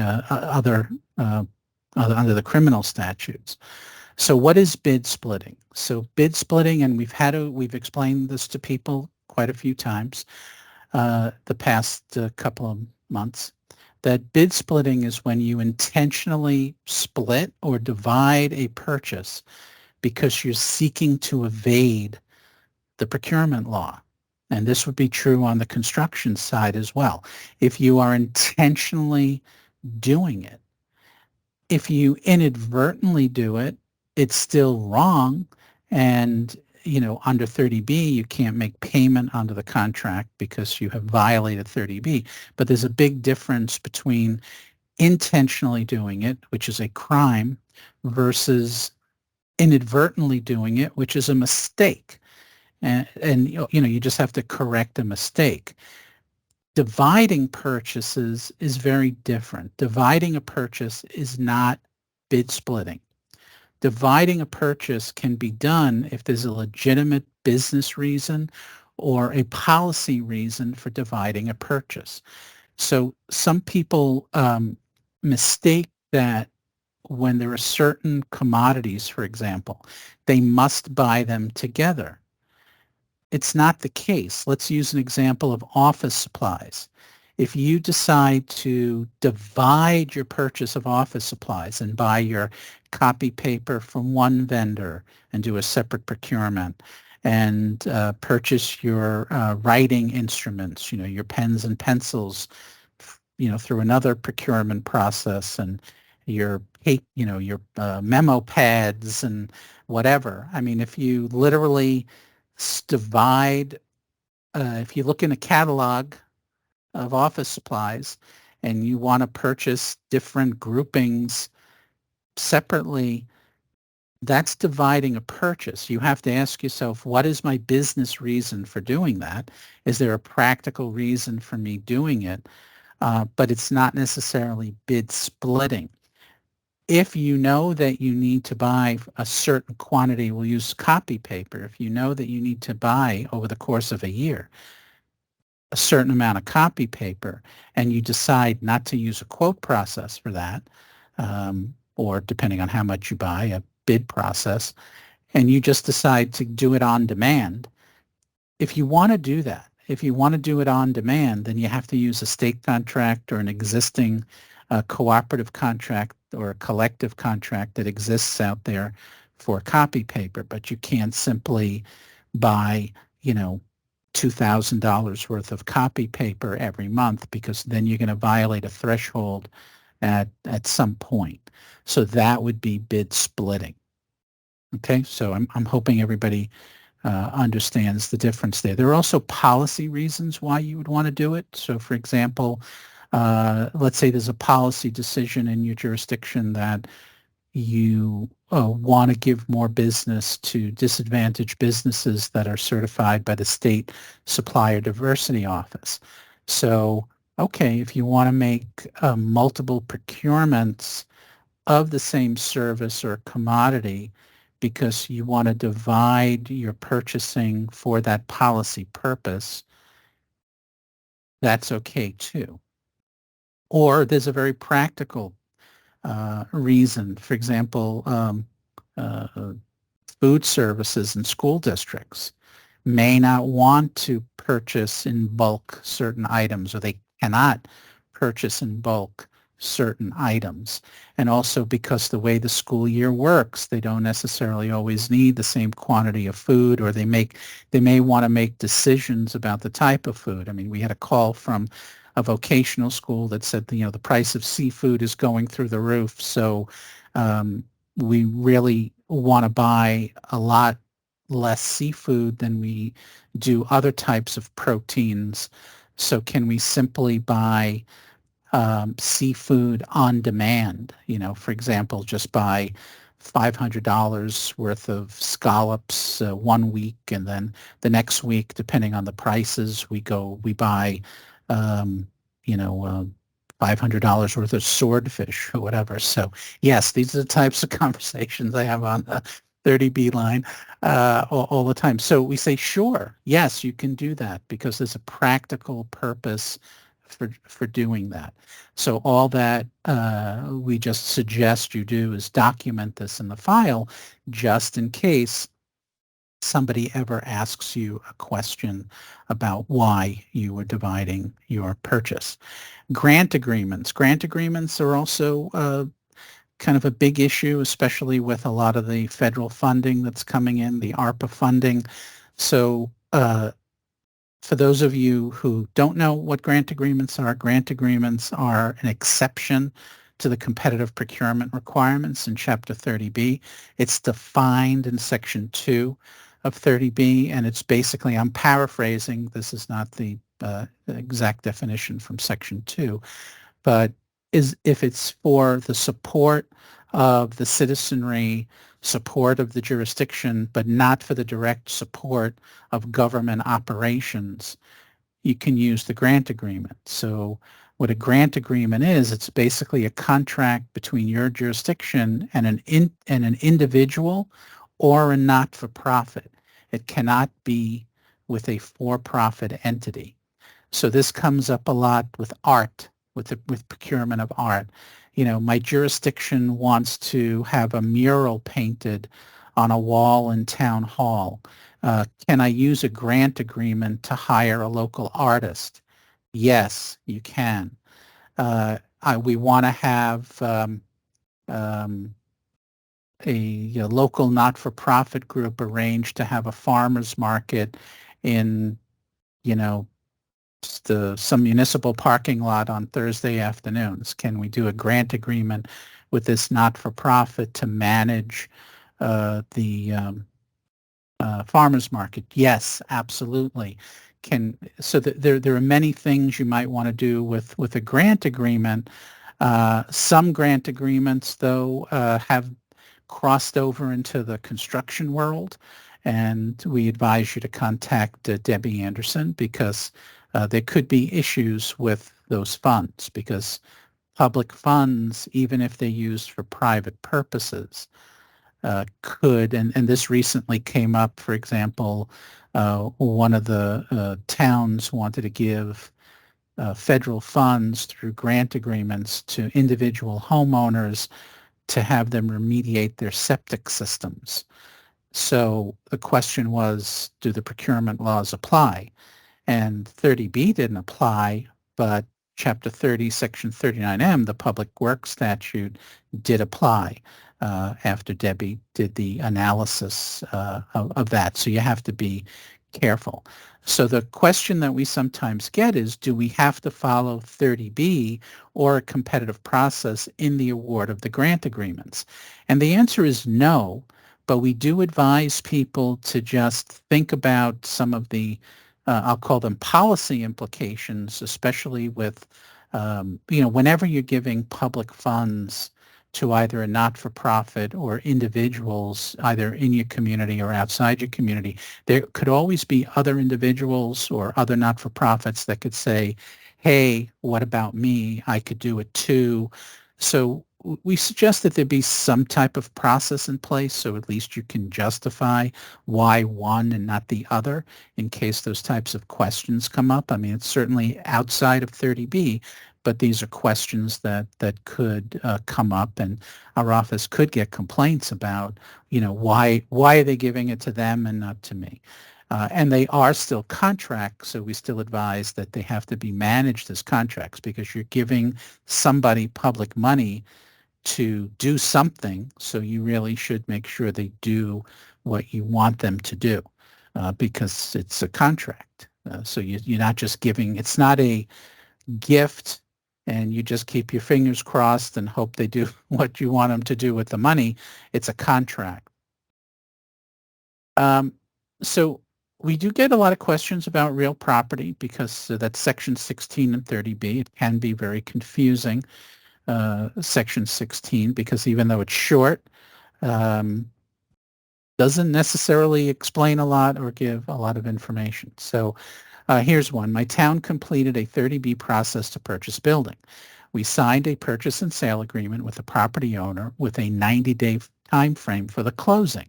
under the criminal statutes. So what is bid splitting? So bid splitting, and we've explained this to people quite a few times the past couple of months, that bid splitting is when you intentionally split or divide a purchase because you're seeking to evade the procurement law. And this would be true on the construction side as well. If you are intentionally doing it, if you inadvertently do it, it's still wrong. And, under 30B, you can't make payment under the contract because you have violated 30B. But there's a big difference between intentionally doing it, which is a crime, versus inadvertently doing it, which is a mistake. And you just have to correct a mistake. Dividing purchases is very different. Dividing a purchase is not bid splitting. Dividing a purchase can be done if there's a legitimate business reason or a policy reason for dividing a purchase. So some people mistake that when there are certain commodities, for example, they must buy them together. It's not the case. Let's use an example of office supplies. If you decide to divide your purchase of office supplies and buy your copy paper from one vendor and do a separate procurement, and purchase your writing instruments, your pens and pencils, through another procurement process, and your memo pads and whatever. I mean, if you literally divide, if you look in a catalog of office supplies and you want to purchase different groupings separately, that's dividing a purchase. You have to ask yourself, what is my business reason for doing that? Is there a practical reason for me doing it? But it's not necessarily bid splitting. If you know that you need to buy a certain quantity, we'll use copy paper. If you know that you need to buy over the course of a year a certain amount of copy paper, and you decide not to use a quote process for that, or depending on how much you buy, a bid process, and you just decide to do it on demand, if you want to do that, if you want to do it on demand, then you have to use a state contract or an existing cooperative contract or a collective contract that exists out there for copy paper. But you can't simply buy, $2,000 worth of copy paper every month, because then you're going to violate a threshold at some point. So that would be bid splitting. Okay, so I'm hoping everybody understands the difference there. There are also policy reasons why you would want to do it. So for example, let's say there's a policy decision in your jurisdiction that you want to give more business to disadvantaged businesses that are certified by the state supplier diversity office. So, okay, if you want to make multiple procurements of the same service or commodity because you want to divide your purchasing for that policy purpose, that's okay too. Or there's a very practical reason. For example, food services in school districts may not want to purchase in bulk certain items, or they cannot purchase in bulk certain items. And also because the way the school year works, they don't necessarily always need the same quantity of food, or they may want to make decisions about the type of food. I mean, we had a call from a vocational school that said, the price of seafood is going through the roof. So we really want to buy a lot less seafood than we do other types of proteins. So can we simply buy seafood on demand. For example, just buy $500 worth of scallops 1 week, and then the next week, depending on the prices, we buy, you know, $500 worth of swordfish or whatever. So yes, these are the types of conversations I have on the 30B line all the time. So we say, sure, yes, you can do that because there's a practical purpose for doing that. So all that we just suggest you do is document this in the file just in case somebody ever asks you a question about why you were dividing your purchase. Grant agreements. Grant agreements are also kind of a big issue, especially with a lot of the federal funding that's coming in, the ARPA funding. So for those of you who don't know what grant agreements are an exception to the competitive procurement requirements in Chapter 30B. It's defined in Section 2 of 30B, and it's basically, I'm paraphrasing, this is not the exact definition from Section 2, but if it's for the support of the citizenry, support of the jurisdiction, but not for the direct support of government operations, you can use the grant agreement. So what a grant agreement is, it's basically a contract between your jurisdiction and an individual or a not-for-profit. It cannot be with a for-profit entity. So this comes up a lot with art, with procurement of art. My jurisdiction wants to have a mural painted on a wall in town hall. Can I use a grant agreement to hire a local artist? Yes, you can. We want to have a local not-for-profit group arrange to have a farmer's market in, some municipal parking lot on Thursday afternoons. Can we do a grant agreement with this not-for-profit to manage the farmers market? Yes, absolutely. So there are many things you might want to do with a grant agreement. Some grant agreements, though, have crossed over into the construction world, and we advise you to contact Debbie Anderson because there could be issues with those funds, because public funds, even if they're used for private purposes, could, and this recently came up, for example, one of the towns wanted to give federal funds through grant agreements to individual homeowners to have them remediate their septic systems. So the question was, do the procurement laws apply? And 30B didn't apply, but Chapter 30, Section 39M, the Public Works Statute, did apply after Debbie did the analysis of that. So you have to be careful. So the question that we sometimes get is, do we have to follow 30B or a competitive process in the award of the grant agreements? And the answer is no, but we do advise people to just think about some of the I'll call them policy implications, especially with, whenever you're giving public funds to either a not-for-profit or individuals, either in your community or outside your community, there could always be other individuals or other not-for-profits that could say, hey, what about me? I could do it too. So we suggest that there be some type of process in place so at least you can justify why one and not the other in case those types of questions come up. I mean, it's certainly outside of 30B, but these are questions that could come up, and our office could get complaints about, why are they giving it to them and not to me? And they are still contracts, so we still advise that they have to be managed as contracts because you're giving somebody public money to do something, so you really should make sure they do what you want them to do because it's a contract. So you're not just giving, it's not a gift and you just keep your fingers crossed and hope they do what you want them to do with the money. It's a contract. So we do get a lot of questions about real property because that's section 16 and 30B. It can be very confusing, section 16, because even though it's short, doesn't necessarily explain a lot or give a lot of information. So here's one. My town completed a 30B process to purchase building. We signed a purchase and sale agreement with the property owner with a 90-day time frame for the closing.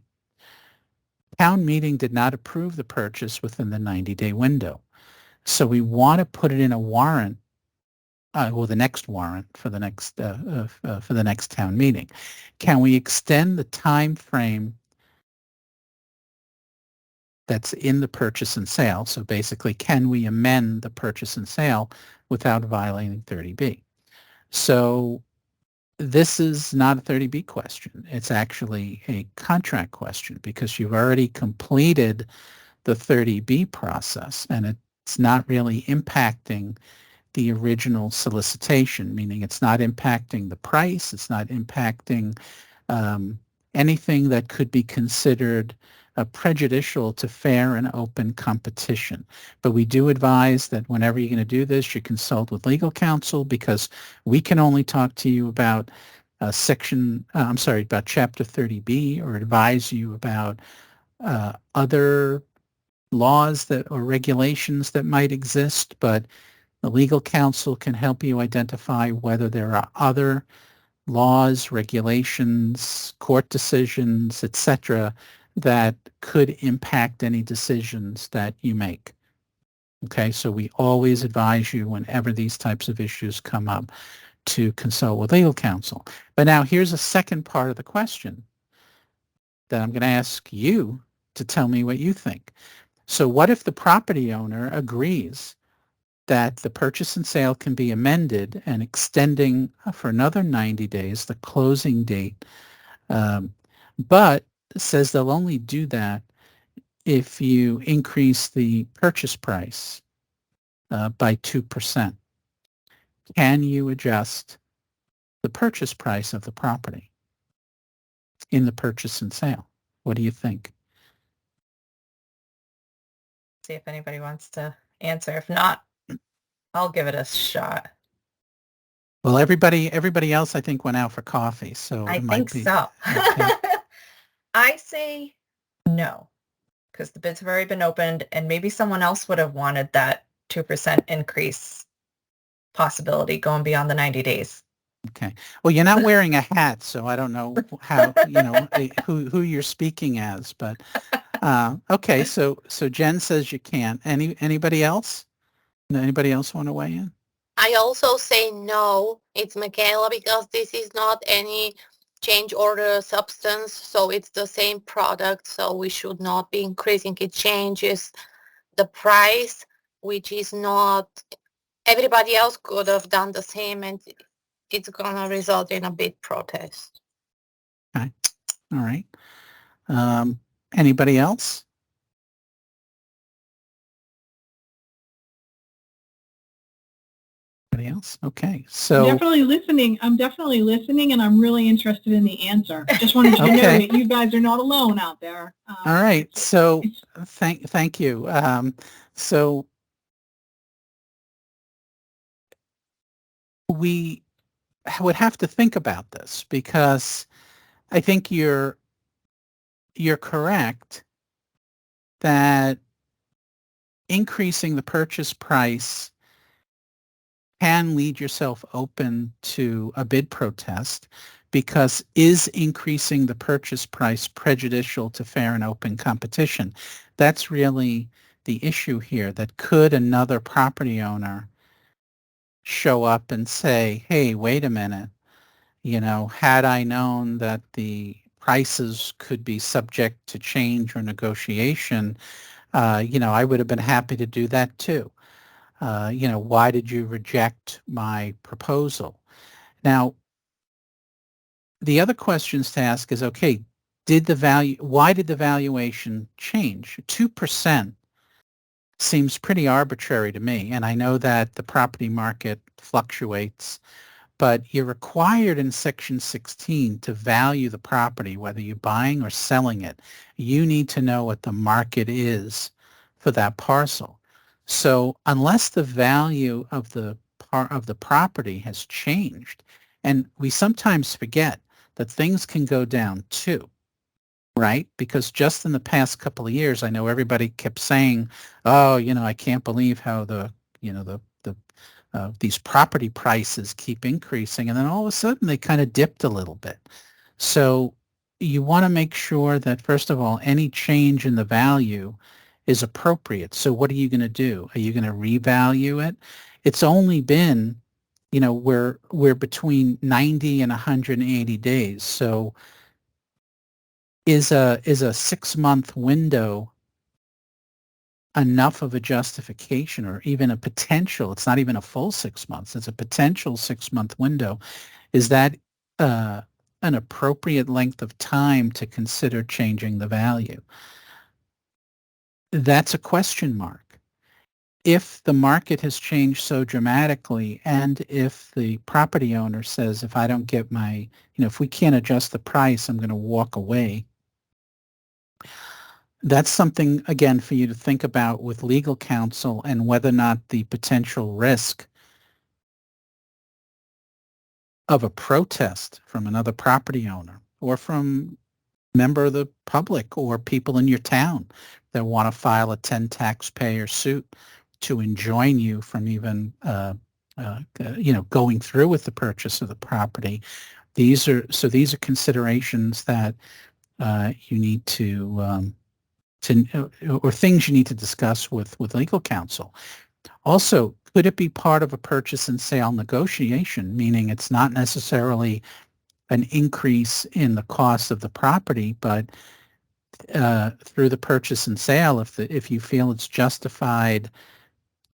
Town meeting did not approve the purchase within the 90-day window. So we want to put it in a warrant, the next warrant for the next town meeting. Can we extend the time frame that's in the purchase and sale? So basically, can we amend the purchase and sale without violating 30B? So this is not a 30B question. It's actually a contract question because you've already completed the 30B process and it's not really impacting the original solicitation, meaning it's not impacting the price, it's not impacting anything that could be considered prejudicial to fair and open competition. But we do advise that whenever you're going to do this, you consult with legal counsel because we can only talk to you about about Chapter 30B or advise you about other laws or regulations that might exist, but the legal counsel can help you identify whether there are other laws, regulations, court decisions, etc., that could impact any decisions that you make. Okay, so we always advise you whenever these types of issues come up to consult with legal counsel. But now here's a second part of the question that I'm going to ask you to tell me what you think. So what if the property owner agrees that the purchase and sale can be amended and extending for another 90 days the closing date, but says they'll only do that if you increase the purchase price by 2%. Can you adjust the purchase price of the property in the purchase and sale? What do you think? See if anybody wants to answer. If not, I'll give it a shot. Well, everybody else, I think, went out for coffee, so I it might think be. so. Okay. I say no, because the bids have already been opened, and maybe someone else would have wanted that 2% increase possibility going beyond the 90 days. Okay. Well, you're not wearing a hat, so I don't know how who you're speaking as, but okay. So Jen says you can't. Anybody else? Anybody else want to weigh in? I also say no, it's Michaela, because this is not any change order substance, so it's the same product, so we should not be increasing. It changes the price, which is not, everybody else could have done the same, and it's gonna result in a big protest. Okay. All right. Anybody else? Anybody else? Okay. So I'm definitely listening, and I'm really interested in the answer. Just wanted you to know that you guys are not alone out there. All right. So thank you. So we would have to think about this because I think you're correct that increasing the purchase price can lead yourself open to a bid protest, because is increasing the purchase price prejudicial to fair and open competition? That's really the issue here. That could another property owner show up and say, hey, wait a minute, had I known that the prices could be subject to change or negotiation, I would have been happy to do that too. Why did you reject my proposal? Now, the other questions to ask is, okay, why did the valuation change? 2% seems pretty arbitrary to me. And I know that the property market fluctuates, but you're required in Section 16 to value the property, whether you're buying or selling it. You need to know what the market is for that parcel. So unless the value of the property has changed, and we sometimes forget that things can go down too, right? Because just in the past couple of years, I know everybody kept saying, "Oh, I can't believe how these property prices keep increasing," and then all of a sudden they kind of dipped a little bit. So you want to make sure that, first of all, any change in the value is appropriate. So what are you going to do? Are you going to revalue it? It's only been, we're between 90 and 180 days. So is a 6-month window enough of a justification, or even a potential? It's not even a full 6 months. It's a potential 6-month window. Is that an appropriate length of time to consider changing the value? That's a question mark. If the market has changed so dramatically, and if the property owner says, if I don't get if we can't adjust the price, I'm going to walk away, that's something, again, for you to think about with legal counsel, and whether or not the potential risk of a protest from another property owner, or from a member of the public, or people in your town that want to file a 10 taxpayer suit to enjoin you from even going through with the purchase of the property. These are considerations that you need to or things you need to discuss with legal counsel. Also, could it be part of a purchase and sale negotiation, meaning it's not necessarily an increase in the cost of the property, but through the purchase and sale, if you feel it's justified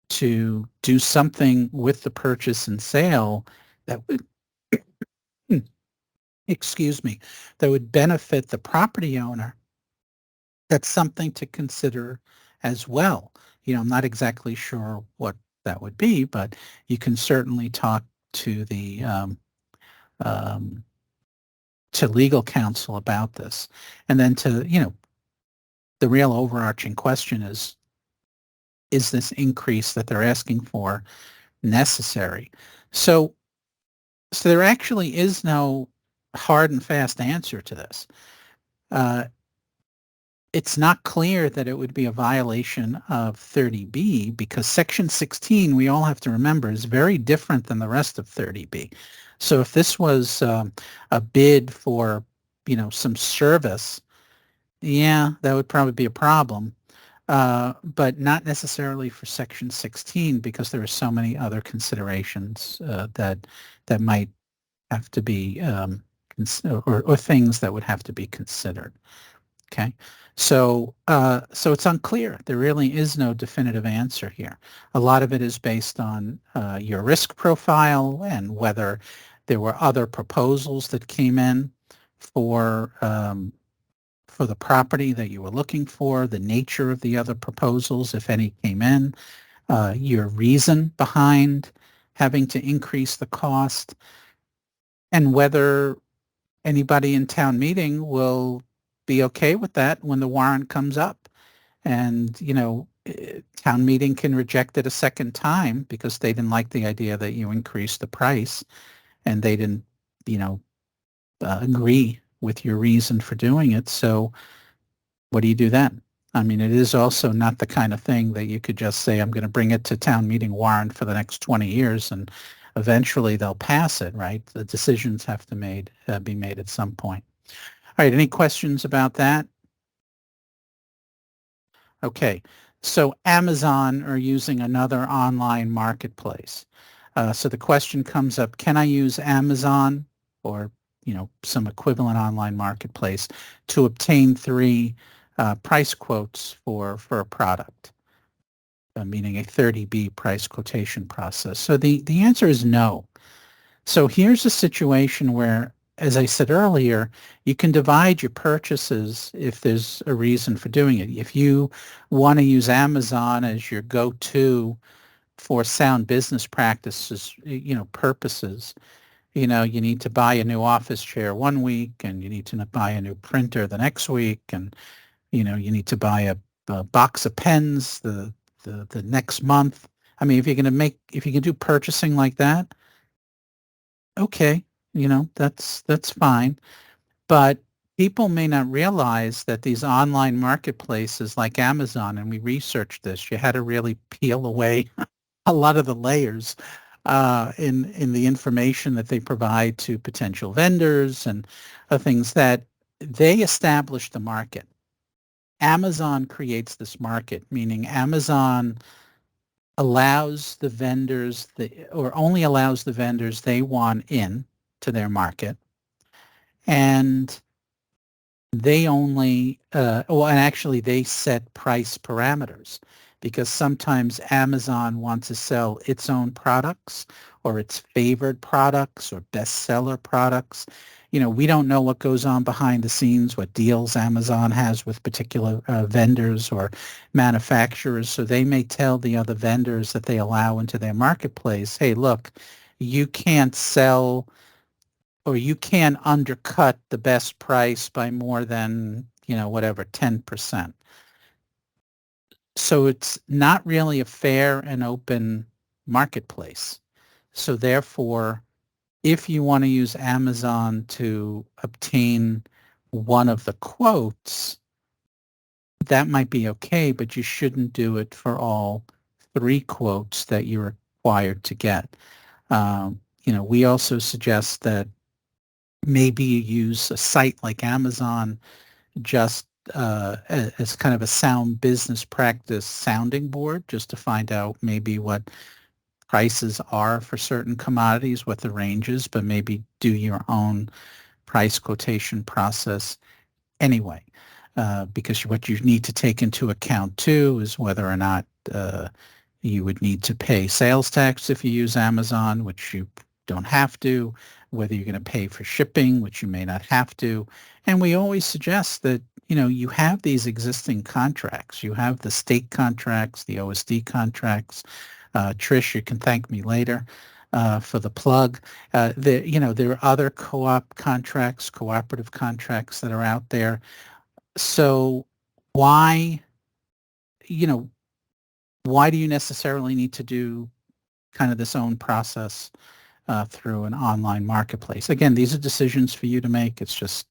to do something with the purchase and sale that would excuse me, that would benefit the property owner, that's something to consider as well. I'm not exactly sure what that would be, but you can certainly talk to the to legal counsel about this. And then the real overarching question is this increase that they're asking for necessary? So there actually is no hard and fast answer to this. It's not clear that it would be a violation of 30B, because Section 16, we all have to remember, is very different than the rest of 30B. So if this was a bid for, some service, yeah, that would probably be a problem. But not necessarily for Section 16, because there are so many other considerations that might have to be, or things that would have to be considered. Okay, so it's unclear. There really is no definitive answer here. A lot of it is based on your risk profile, and whether there were other proposals that came in for the property that you were looking for, the nature of the other proposals, if any came in, your reason behind having to increase the cost, and whether anybody in town meeting will be okay with that when the warrant comes up. And, town meeting can reject it a second time because they didn't like the idea that you increased the price, and they didn't, agree with your reason for doing it. So what do you do then? I mean, it is also not the kind of thing that you could just say, I'm going to bring it to town meeting warrant for the next 20 years and eventually they'll pass it, right? The decisions have to be made at some point. All right, any questions about that? Okay, so Amazon are using another online marketplace. So the question comes up, can I use Amazon or some equivalent online marketplace to obtain 3 price quotes for a product, meaning a 30B price quotation process? So the answer is no. So here's a situation where, as I said earlier, you can divide your purchases if there's a reason for doing it. If you want to use Amazon as your go-to for sound business practices, purposes, you need to buy a new office chair one week, and you need to buy a new printer the next week, and you need to buy a box of pens the next month. I mean, if you can do purchasing like that, okay, that's fine. But people may not realize that these online marketplaces like Amazon, and we researched this, you had to really peel away a lot of the layers in the information that they provide to potential vendors and things that they establish the market. Amazon creates this market, meaning Amazon allows the vendors or only allows the vendors they want in to their market. And they only, and actually they set price parameters because sometimes Amazon wants to sell its own products or its favored products or bestseller products. We don't know what goes on behind the scenes, what deals Amazon has with particular vendors or manufacturers. So they may tell the other vendors that they allow into their marketplace, hey, look, you can't sell or you can undercut the best price by more than, whatever, 10%. So it's not really a fair and open marketplace. So therefore, if you want to use Amazon to obtain one of the quotes, that might be okay, but you shouldn't do it for all 3 quotes that you're required to get. We also suggest that maybe you use a site like Amazon just as kind of a sound business practice sounding board, just to find out maybe what prices are for certain commodities, what the range is, but maybe do your own price quotation process anyway. Because what you need to take into account too is whether or not you would need to pay sales tax if you use Amazon, which you don't have to, whether you're going to pay for shipping, which you may not have to. And we always suggest that, you have these existing contracts. You have the state contracts, the OSD contracts. Trish, you can thank me later for the plug. There are other co-op contracts, cooperative contracts that are out there. So why do you necessarily need to do kind of this own process through an online marketplace? Again, these are decisions for you to make. It's just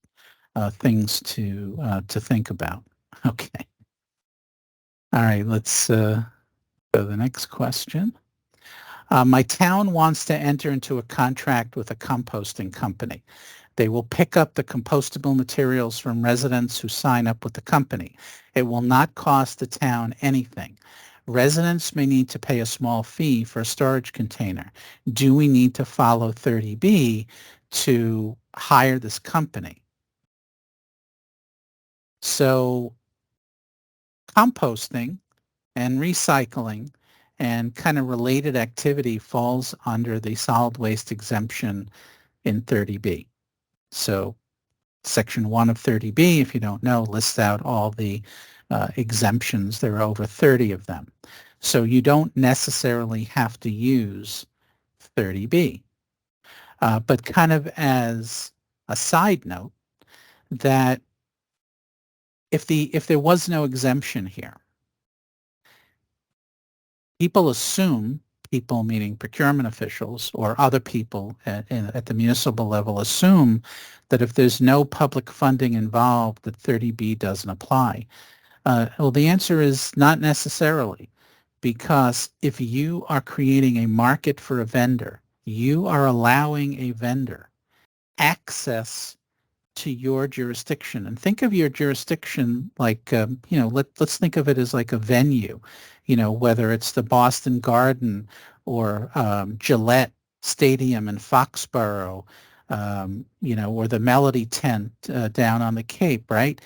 things to think about. Okay. All right, let's go to the next question. My town wants to enter into a contract with a composting company. They will pick up the compostable materials from residents who sign up with the company. It will not cost the town anything. Residents may need to pay a small fee for a storage container. Do we need to follow 30B to hire this company? So composting and recycling and kind of related activity falls under the solid waste exemption in 30B. So Section 1 of 30B, if you don't know, lists out all the exemptions. There are over 30 of them. So you don't necessarily have to use 30B. But kind of as a side note, that if there was no exemption here, people meaning procurement officials or other people at the municipal level assume that if there's no public funding involved, that 30B doesn't apply. Well, the answer is not necessarily, because if you are creating a market for a vendor, you are allowing a vendor access to your jurisdiction. And think of your jurisdiction like, let's think of it as like a venue, whether it's the Boston Garden or Gillette Stadium in Foxborough, or the Melody Tent down on the Cape, right?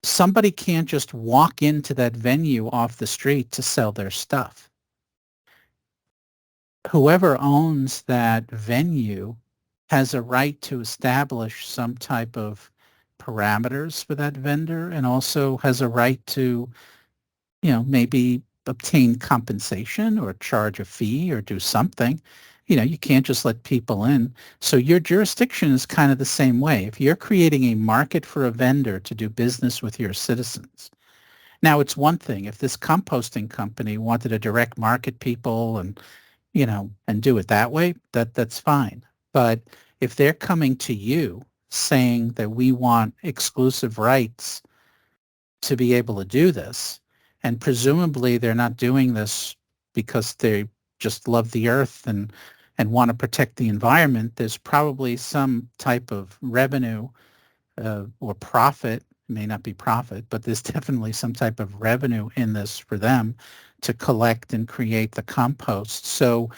Somebody can't just walk into that venue off the street to sell their stuff. Whoever owns that venue has a right to establish some type of parameters for that vendor, and also has a right to, maybe obtain compensation or charge a fee or do something. You can't just let people in. So your jurisdiction is kind of the same way. If you're creating a market for a vendor to do business with your citizens, Now, it's one thing if this composting company wanted to direct market people and, and do it that way, that's fine. But if they're coming to you saying that we want exclusive rights to be able to do this, and presumably they're not doing this because they just love the earth and want to protect the environment, there's probably some type of revenue or profit. It may not be profit, but there's definitely some type of revenue in this for them to collect and create the compost. So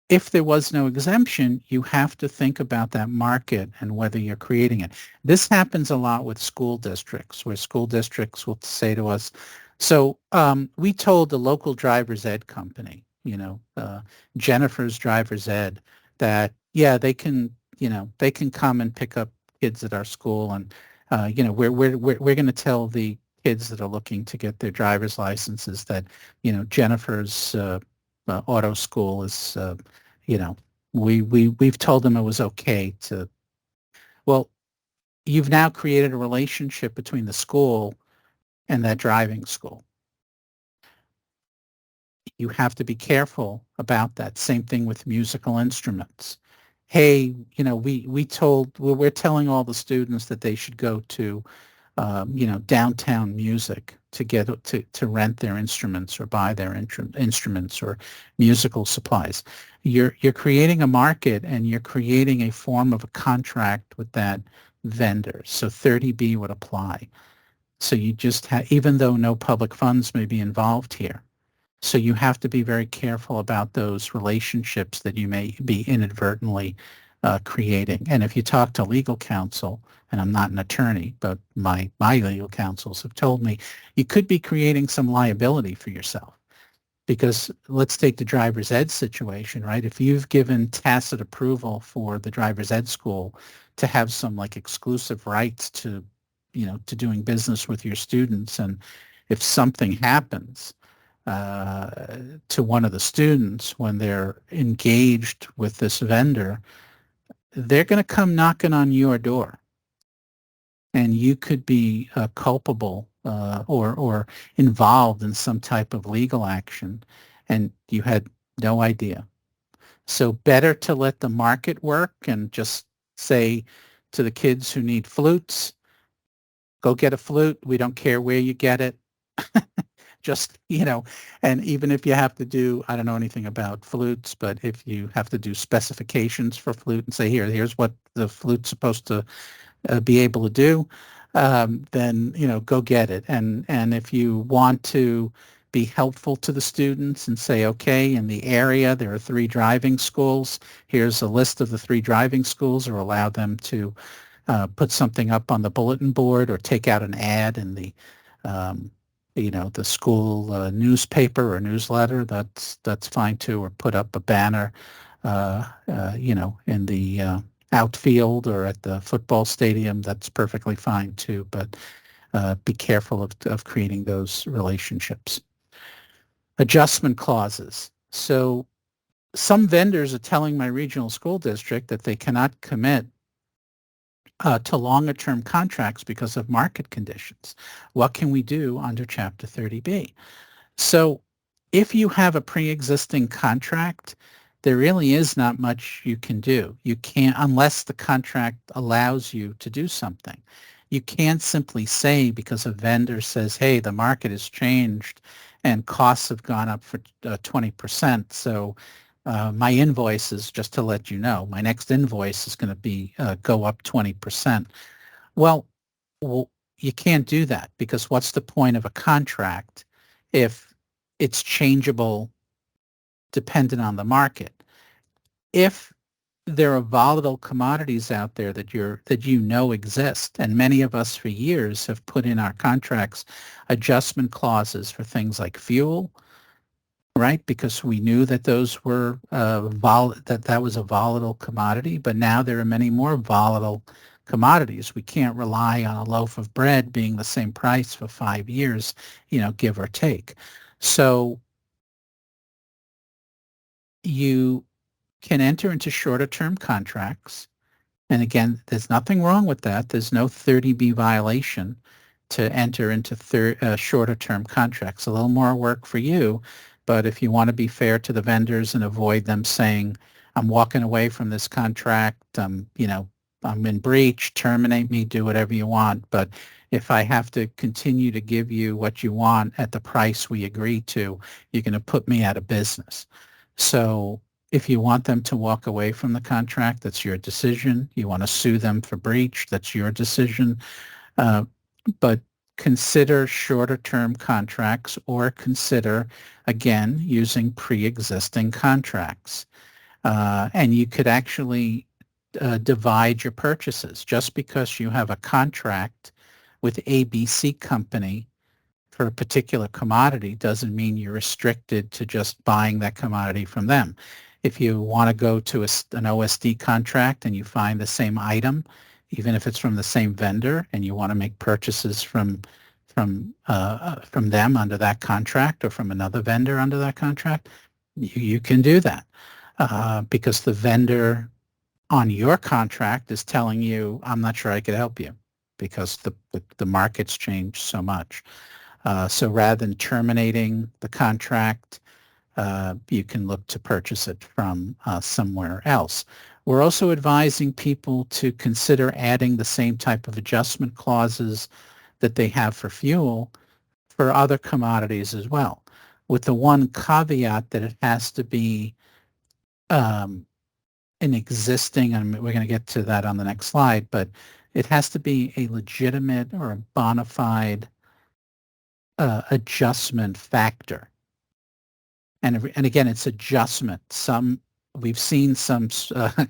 if there was no exemption, you have to think about that market and whether you're creating it. This happens a lot with school districts, where school districts will say to us, so we told the local driver's ed company, Jennifer's Driver's Ed, that, yeah, they can come and pick up kids at our school, and we're going to tell the kids that are looking to get their driver's licenses that Jennifer's auto school is we've told them it was okay to. Well, you've now created a relationship between the school and that driving school. You have to be careful about that. Same thing with musical instruments. Hey, we're telling all the students that they should go to downtown music to get to rent their instruments or buy their instruments or musical supplies. You're creating a market, and you're creating a form of a contract with that vendor. So 30B would apply. So you just even though no public funds may be involved here. So you have to be very careful about those relationships that you may be inadvertently creating. And if you talk to legal counsel, and I'm not an attorney, but my legal counsels have told me, you could be creating some liability for yourself. Because let's take the driver's ed situation, right? If you've given tacit approval for the driver's ed school to have some like exclusive rights to, to doing business with your students, and if something happens to one of the students when they're engaged with this vendor, they're going to come knocking on your door, and you could be culpable or involved in some type of legal action, and you had no idea. So better to let the market work and just say to the kids who need flutes, go get a flute. We don't care where you get it. Just, and even if you have to do, I don't know anything about flutes, but if you have to do specifications for flute and say, here's what the flute's supposed to be able to do, then, go get it. And if you want to be helpful to the students and say, okay, in the area, there are 3 driving schools. Here's a list of the 3 driving schools, or allow them to put something up on the bulletin board or take out an ad in the the school newspaper or newsletter, that's fine too, or put up a banner, in the outfield or at the football stadium, that's perfectly fine too, but be careful of creating those relationships. Adjustment clauses. So some vendors are telling my regional school district that they cannot commit to longer-term contracts because of market conditions. What can we do under Chapter 30B? So if you have a pre-existing contract, there really is not much you can do. You can't, unless the contract allows you to do something. You can't simply say, because a vendor says, hey, the market has changed and costs have gone up for 20%, so my invoice is, just to let you know, my next invoice is going to be go up 20%. Well, you can't do that, because what's the point of a contract if it's changeable dependent on the market? If there are volatile commodities out there that exist, and many of us for years have put in our contracts adjustment clauses for things like fuel, right? Because we knew that those were that was a volatile commodity, but now there are many more volatile commodities. We can't rely on a loaf of bread being the same price for 5 years, give or take. So you can enter into shorter term contracts. And again, there's nothing wrong with that. There's no 30B violation to enter into shorter term contracts. A little more work for you, but if you want to be fair to the vendors and avoid them saying, I'm walking away from this contract, I'm in breach, terminate me, do whatever you want. But if I have to continue to give you what you want at the price we agreed to, you're going to put me out of business. So if you want them to walk away from the contract, that's your decision. You want to sue them for breach, that's your decision. But consider shorter term contracts, or consider, again, using pre-existing contracts. And you could actually divide your purchases. Just because you have a contract with ABC company for a particular commodity doesn't mean you're restricted to just buying that commodity from them. If you want to go to an OSD contract and you find the same item, even if it's from the same vendor, and you want to make purchases from them under that contract, or from another vendor under that contract, you can do that because the vendor on your contract is telling you, I'm not sure I could help you because the market's changed so much. So rather than terminating the contract, you can look to purchase it from somewhere else. We're also advising people to consider adding the same type of adjustment clauses that they have for fuel for other commodities as well, with the one caveat that it has to be an existing, and we're going to get to that on the next slide, but it has to be a legitimate or a bona fide adjustment factor. And again, it's adjustment. We've seen some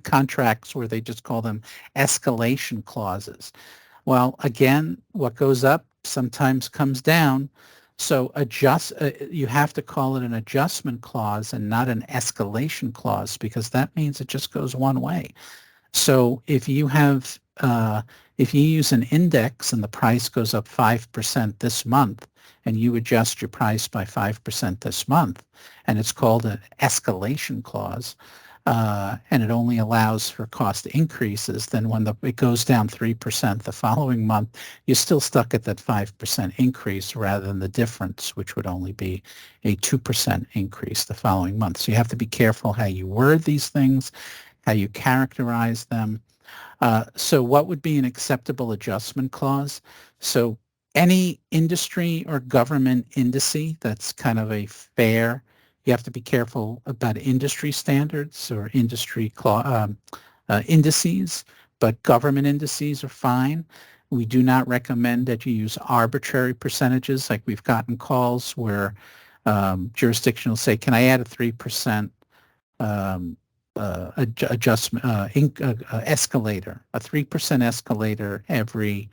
contracts where they just call them escalation clauses. Well, again, what goes up sometimes comes down. So you have to call it an adjustment clause and not an escalation clause, because that means it just goes one way. So if you use an index and the price goes up 5% this month, and you adjust your price by 5% this month, and it's called an escalation clause, and it only allows for cost increases, then when it goes down 3% the following month, you're still stuck at that 5% increase rather than the difference, which would only be a 2% increase the following month. So you have to be careful how you word these things, how you characterize them. So what would be an acceptable adjustment clause? So any industry or government indice that's kind of a fair, you have to be careful about industry standards or industry indices, but government indices are fine. We do not recommend that you use arbitrary percentages. Like we've gotten calls where jurisdiction will say, can I add a 3% adjustment escalator, a 3% escalator every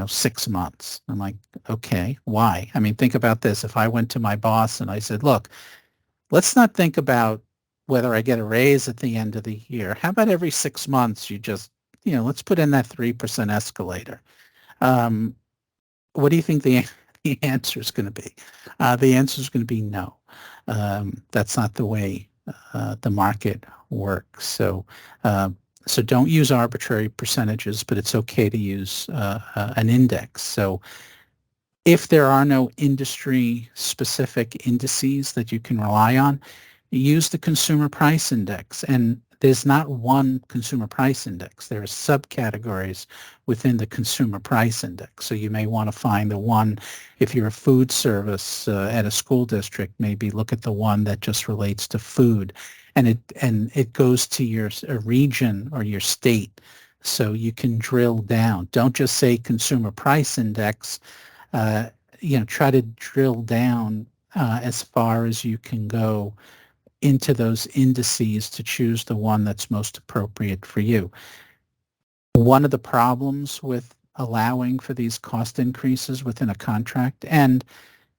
6 months. I'm like, okay, why? I mean, think about this. If I went to my boss and I said, look, let's not think about whether I get a raise at the end of the year. How about every 6 months you just, let's put in that 3% escalator. What do you think the answer is going to be? The answer is going to be no. That's not the way the market works. So don't use arbitrary percentages, but it's okay to use an index. So if there are no industry-specific indices that you can rely on, use the consumer price index. And there's not one consumer price index. There are subcategories within the consumer price index. So you may want to find the one, if you're a food service at a school district, maybe look at the one that just relates to food. And it goes to your region or your state. So you can drill down. Don't just say consumer price index. Try to drill down as far as you can go into those indices to choose the one that's most appropriate for you. One of the problems with allowing for these cost increases within a contract, and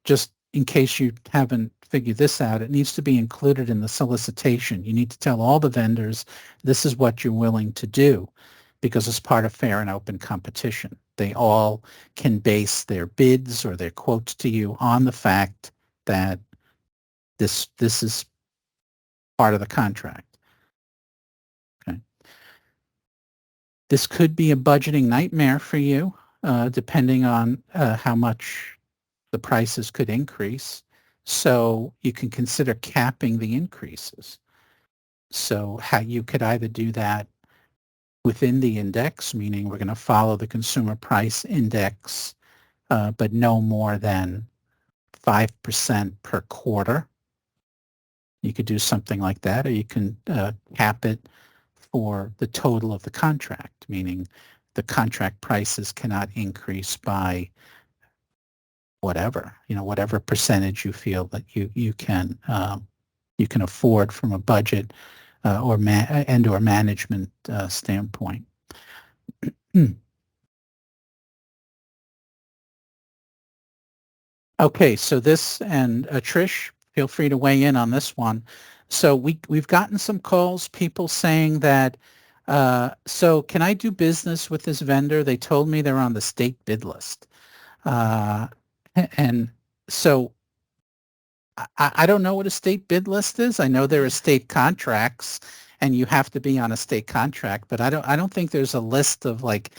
just in case you haven't figured this out, it needs to be included in the solicitation. You need to tell all the vendors this is what you're willing to do, because it's part of fair and open competition. They all can base their bids or their quotes to you on the fact that this is part of the contract. Okay. This could be a budgeting nightmare for you. depending on how much the prices could increase. So you can consider capping the increases. So how you could either do that within the index, meaning we're going to follow the consumer price index, but no more than 5% per quarter. You could do something like that, or you can cap it for the total of the contract, meaning the contract prices cannot increase by whatever, whatever percentage you feel that you can afford from a budget or management standpoint. Okay, so this, and Trish, feel free to weigh in on this one. So we've gotten some calls, people saying that, so can I do business with this vendor? They told me they're on the state bid list. And so I don't know what a state bid list is. I know there are state contracts and you have to be on a state contract, but I don't think there's a list of like,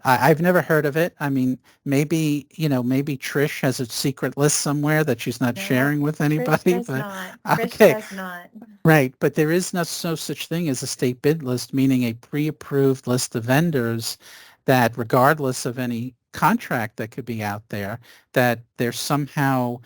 I've never heard of it. I mean, maybe Trish has a secret list somewhere that she's not sharing with anybody. Trish does but not. okay. Trish does not. Right, but there is no such thing as a state bid list, meaning a pre-approved list of vendors that regardless of any contract that could be out there, that they're somehow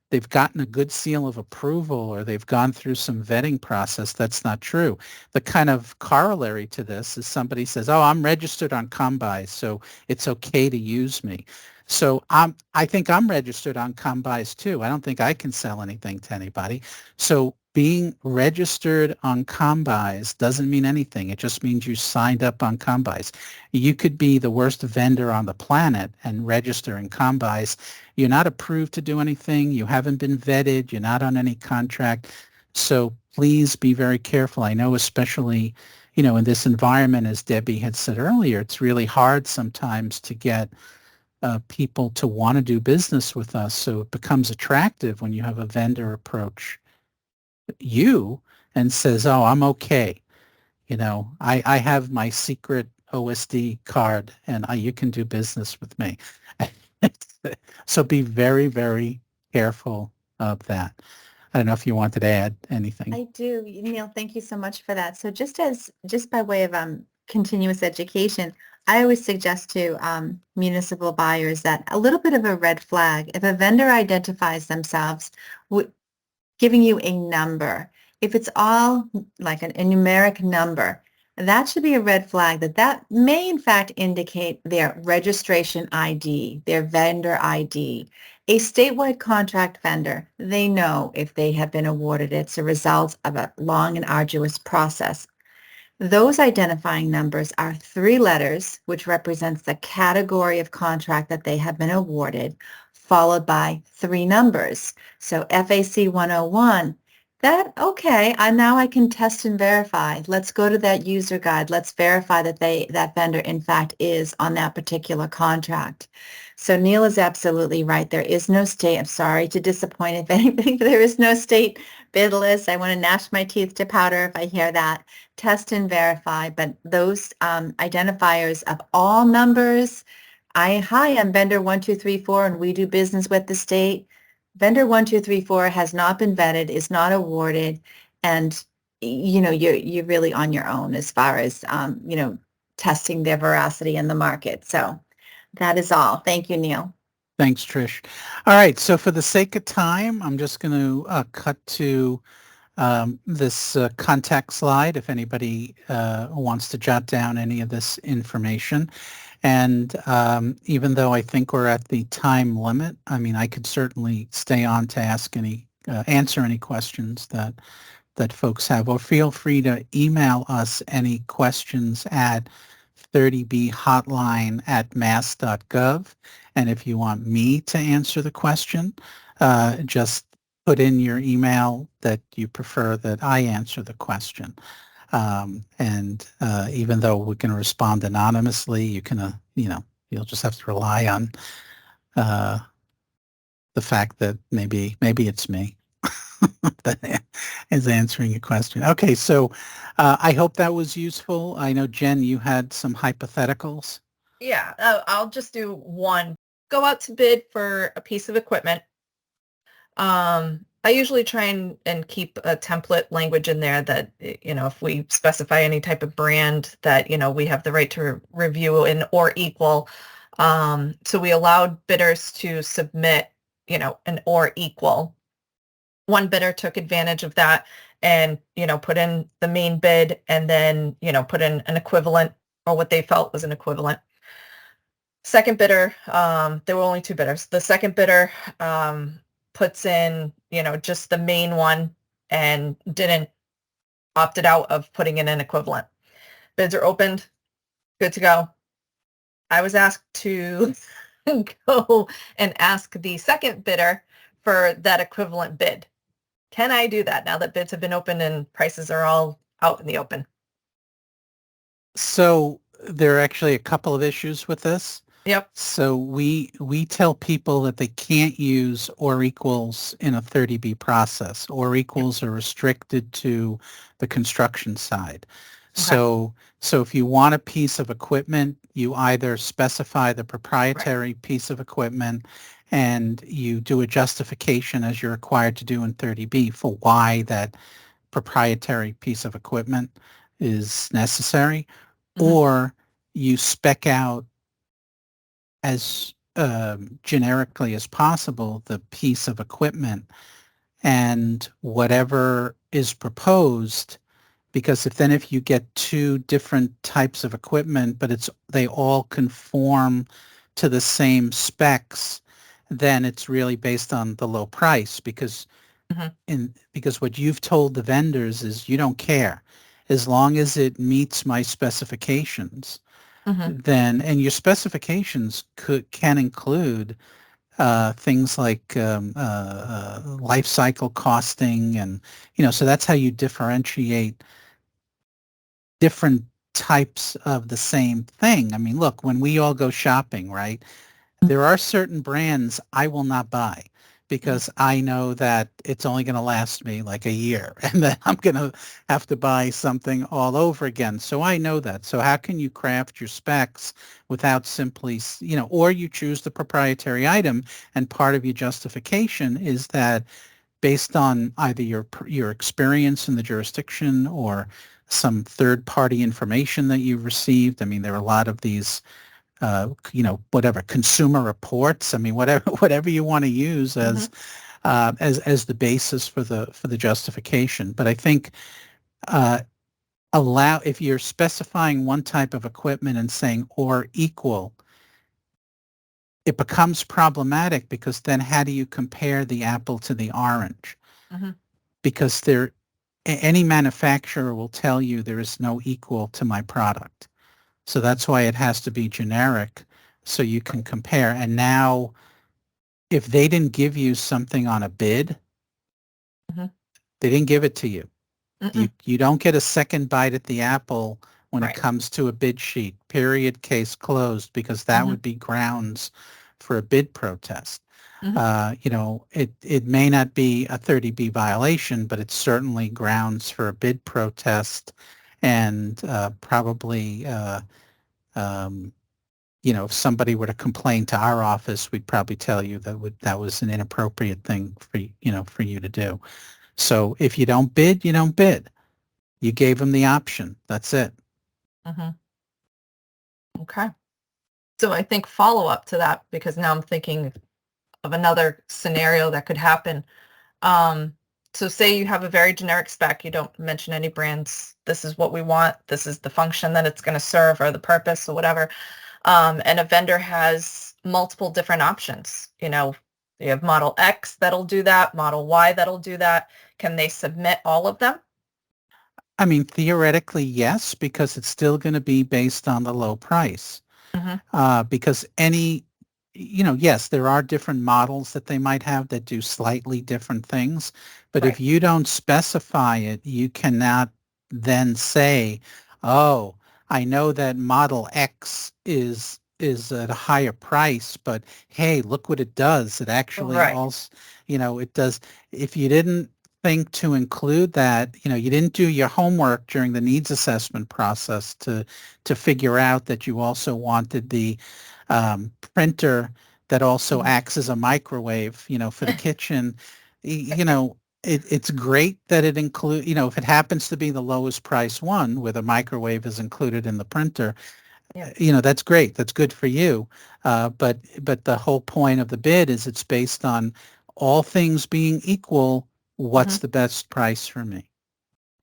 they've gotten a good seal of approval or they've gone through some vetting process. That's not true. The kind of corollary to this is somebody says, oh, I'm registered on Combis, so it's okay to use me. So I think I'm registered on Combis too. I don't think I can sell anything to anybody. So being registered on Combis doesn't mean anything. It just means you signed up on Combis. You could be the worst vendor on the planet and register in Combis. You're not approved to do anything. You haven't been vetted. You're not on any contract. So please be very careful. I know especially, in this environment, as Debbie had said earlier, it's really hard sometimes to get people to want to do business with us. So it becomes attractive when you have a vendor approach you and says, oh, I'm okay. I have my secret OSD card and you can do business with me. So be very, very careful of that. I don't know if you wanted to add anything. I do. Neil, thank you so much for that. So just by way of continuous education, I always suggest to municipal buyers that a little bit of a red flag, if a vendor identifies themselves giving you a number, if it's all like a numeric number, that should be a red flag that may in fact indicate their registration ID, their vendor ID. A statewide contract vendor, they know if they have been awarded. It's a result of a long and arduous process. Those identifying numbers are 3 letters, which represents the category of contract that they have been awarded, followed by 3 numbers. So FAC 101, now I can test and verify. Let's go to that user guide. Let's verify that that vendor in fact is on that particular contract. So Neil is absolutely right. There is no state, I'm sorry to disappoint if anything, there is no state bid list. I want to gnash my teeth to powder if I hear that. Test and verify, but those identifiers of all numbers, hi, I'm vendor 1234 and we do business with the state. Vendor 1234 has not been vetted, is not awarded, and you're really on your own as far as testing their veracity in the market. So that is all. Thank you, Neil. Thanks, Trish. All right, so for the sake of time, I'm just going to cut to this contact slide if anybody wants to jot down any of this information. And even though I think we're at the time limit, I mean, I could certainly stay on to answer any questions that folks have, or feel free to email us any questions at 30bhotline@mass.gov. And if you want me to answer the question, just put in your email that you prefer that I answer the question. And even though we can respond anonymously, you can, you'll just have to rely on the fact that maybe it's me that is answering your question. Okay, so I hope that was useful. I know, Jen, you had some hypotheticals. Yeah, I'll just do one. Go out to bid for a piece of equipment. I usually try and keep a template language in there that, if we specify any type of brand that, we have the right to review in or equal. So we allowed bidders to submit, an or equal. One bidder took advantage of that and, put in the main bid and then, put in an equivalent or what they felt was an equivalent. Second bidder, there were only two bidders. The second bidder puts in, just the main one and didn't opted out of putting in an equivalent. Bids are opened, good to go. I was asked to go and ask the second bidder for that equivalent bid. Can I do that now that bids have been opened and prices are all out in the open? So there are actually a couple of issues with this. Yep. So we tell people that they can't use or equals in a 30B process. Or equals are restricted to the construction side. Okay. So if you want a piece of equipment, you either specify the proprietary piece of equipment and you do a justification as you're required to do in 30B for why that proprietary piece of equipment is necessary, or you spec out as generically as possible the piece of equipment and whatever is proposed, because if you get two different types of equipment but they all conform to the same specs, then it's really based on the low price, because because what you've told the vendors is you don't care as long as it meets my specifications. Then, and your specifications can include things like life cycle costing, and so that's how you differentiate different types of the same thing. I mean, look, when we all go shopping, right? There are certain brands I will not buy because I know that it's only going to last me like a year and then I'm going to have to buy something all over again. So I know that. So how can you craft your specs without simply, or you choose the proprietary item, and part of your justification is that based on either your experience in the jurisdiction or some third-party information that you've received. I mean, there are a lot of these whatever consumer reports. I mean, whatever you want to use as the basis for the justification. But I think if you're specifying one type of equipment and saying or equal, it becomes problematic, because then how do you compare the apple to the orange? Because any manufacturer will tell you there is no equal to my product. So that's why it has to be generic so you can compare. And now, if they didn't give you something on a bid, they didn't give it to you. You don't get a second bite at the apple when it comes to a bid sheet, period, case closed, because that would be grounds for a bid protest. It may not be a 30B violation, but it's certainly grounds for a bid protest, and probably if somebody were to complain to our office, we'd probably tell you that was an inappropriate thing for you to do. So if you don't bid, you don't bid. You gave them the option. That's it. Okay. So I think follow up to that, because now I'm thinking of another scenario that could happen. So say you have a very generic spec, you don't mention any brands, this is what we want, this is the function that it's going to serve or the purpose or whatever. And a vendor has multiple different options. You have Model X that'll do that, Model Y that'll do that. Can they submit all of them? I mean, theoretically, yes, because it's still going to be based on the low price. Because yes, there are different models that they might have that do slightly different things. But if you don't specify it, you cannot then say, oh, I know that Model X is at a higher price, but hey, look what it does. It actually also, it does. If you didn't think to include that, you didn't do your homework during the needs assessment process to figure out that you also wanted the printer that also acts as a microwave, for the kitchen. It's great that it include, if it happens to be the lowest price one where the microwave is included in the printer, that's great. That's good for you. But the whole point of the bid is it's based on all things being equal, what's the best price for me?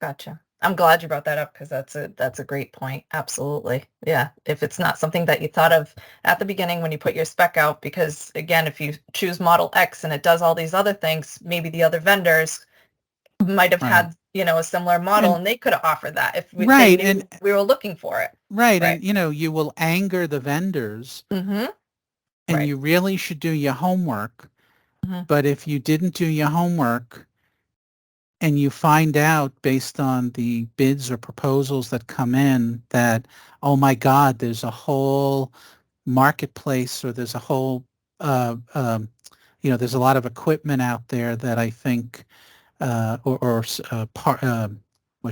Gotcha. I'm glad you brought that up because that's a great point. Absolutely. Yeah. If it's not something that you thought of at the beginning when you put your spec out, because again, if you choose model X and it does all these other things, maybe the other vendors might have had, a similar model and they could have offered that if they knew and we were looking for it. Right. And, you will anger the vendors and you really should do your homework. But if you didn't do your homework and you find out based on the bids or proposals that come in that, oh my God, there's a whole marketplace or there's a whole, there's a lot of equipment out there that I think, what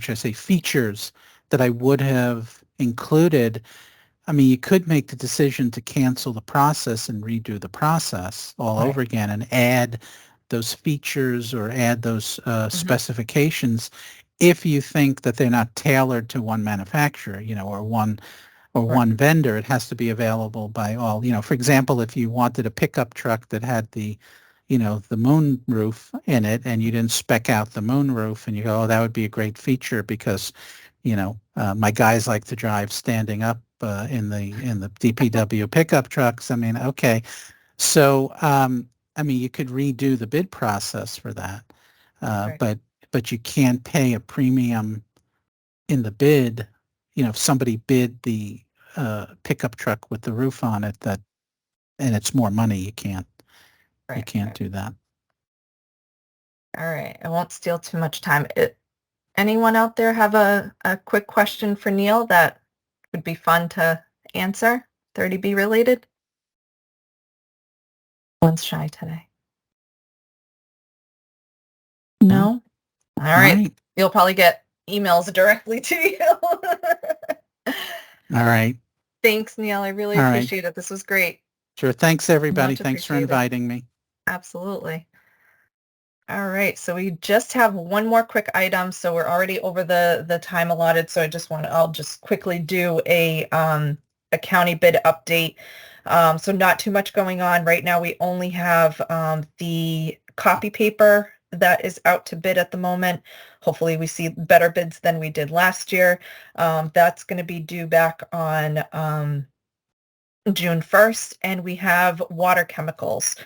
should I say, features that I would have included. I mean, you could make the decision to cancel the process and redo the process all over again and add those features or add those specifications if you think that they're not tailored to one manufacturer, or one vendor. It has to be available by all. For example, if you wanted a pickup truck that had the moon roof in it and you didn't spec out the moon roof and you go, oh, that would be a great feature because my guys like to drive standing up in the DPW pickup trucks. I mean, okay. So, you could redo the bid process for that, but you can't pay a premium in the bid. If somebody bid the pickup truck with the roof on it, and it's more money, you can't do that. All right. I won't steal too much time. Anyone out there have a quick question for Neil that would be fun to answer, 30B related? One's shy today. No? All right. You'll probably get emails directly to you. All right. Thanks, Neil. I really appreciate it. This was great. Sure. Thanks, everybody. Thanks for inviting me. Absolutely. All right, so we just have one more quick item. So we're already over the time allotted. So I'll just quickly do a county bid update. So not too much going on right now. We only have the copy paper that is out to bid at the moment. Hopefully we see better bids than we did last year. That's going to be due back on June 1st, and we have water chemicals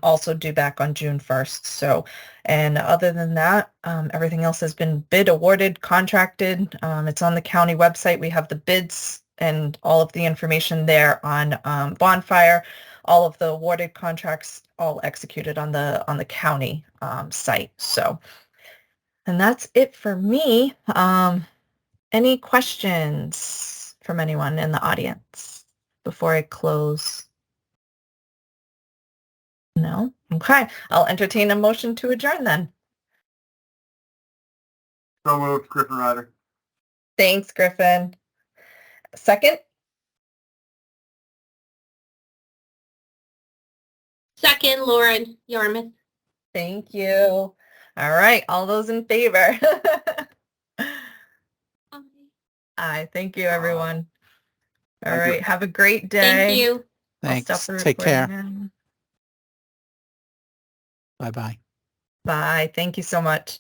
also due back on June 1st. So, and other than that, everything else has been bid, awarded, contracted. It's on the county website. We have the bids and all of the information there on Bonfire. All of the awarded contracts all executed on the county site. So, and that's it for me. Any questions from anyone in the audience before I close? No? Okay. I'll entertain a motion to adjourn then. So moved, Griffin Ryder. Thanks, Griffin. Second? Second, Lauren Yarmouth. Thank you. All right. All those in favor? Aye. Thank you, everyone. All right. Have a great day. Thank you. Thanks. Take care. Bye-bye. Bye. Thank you so much.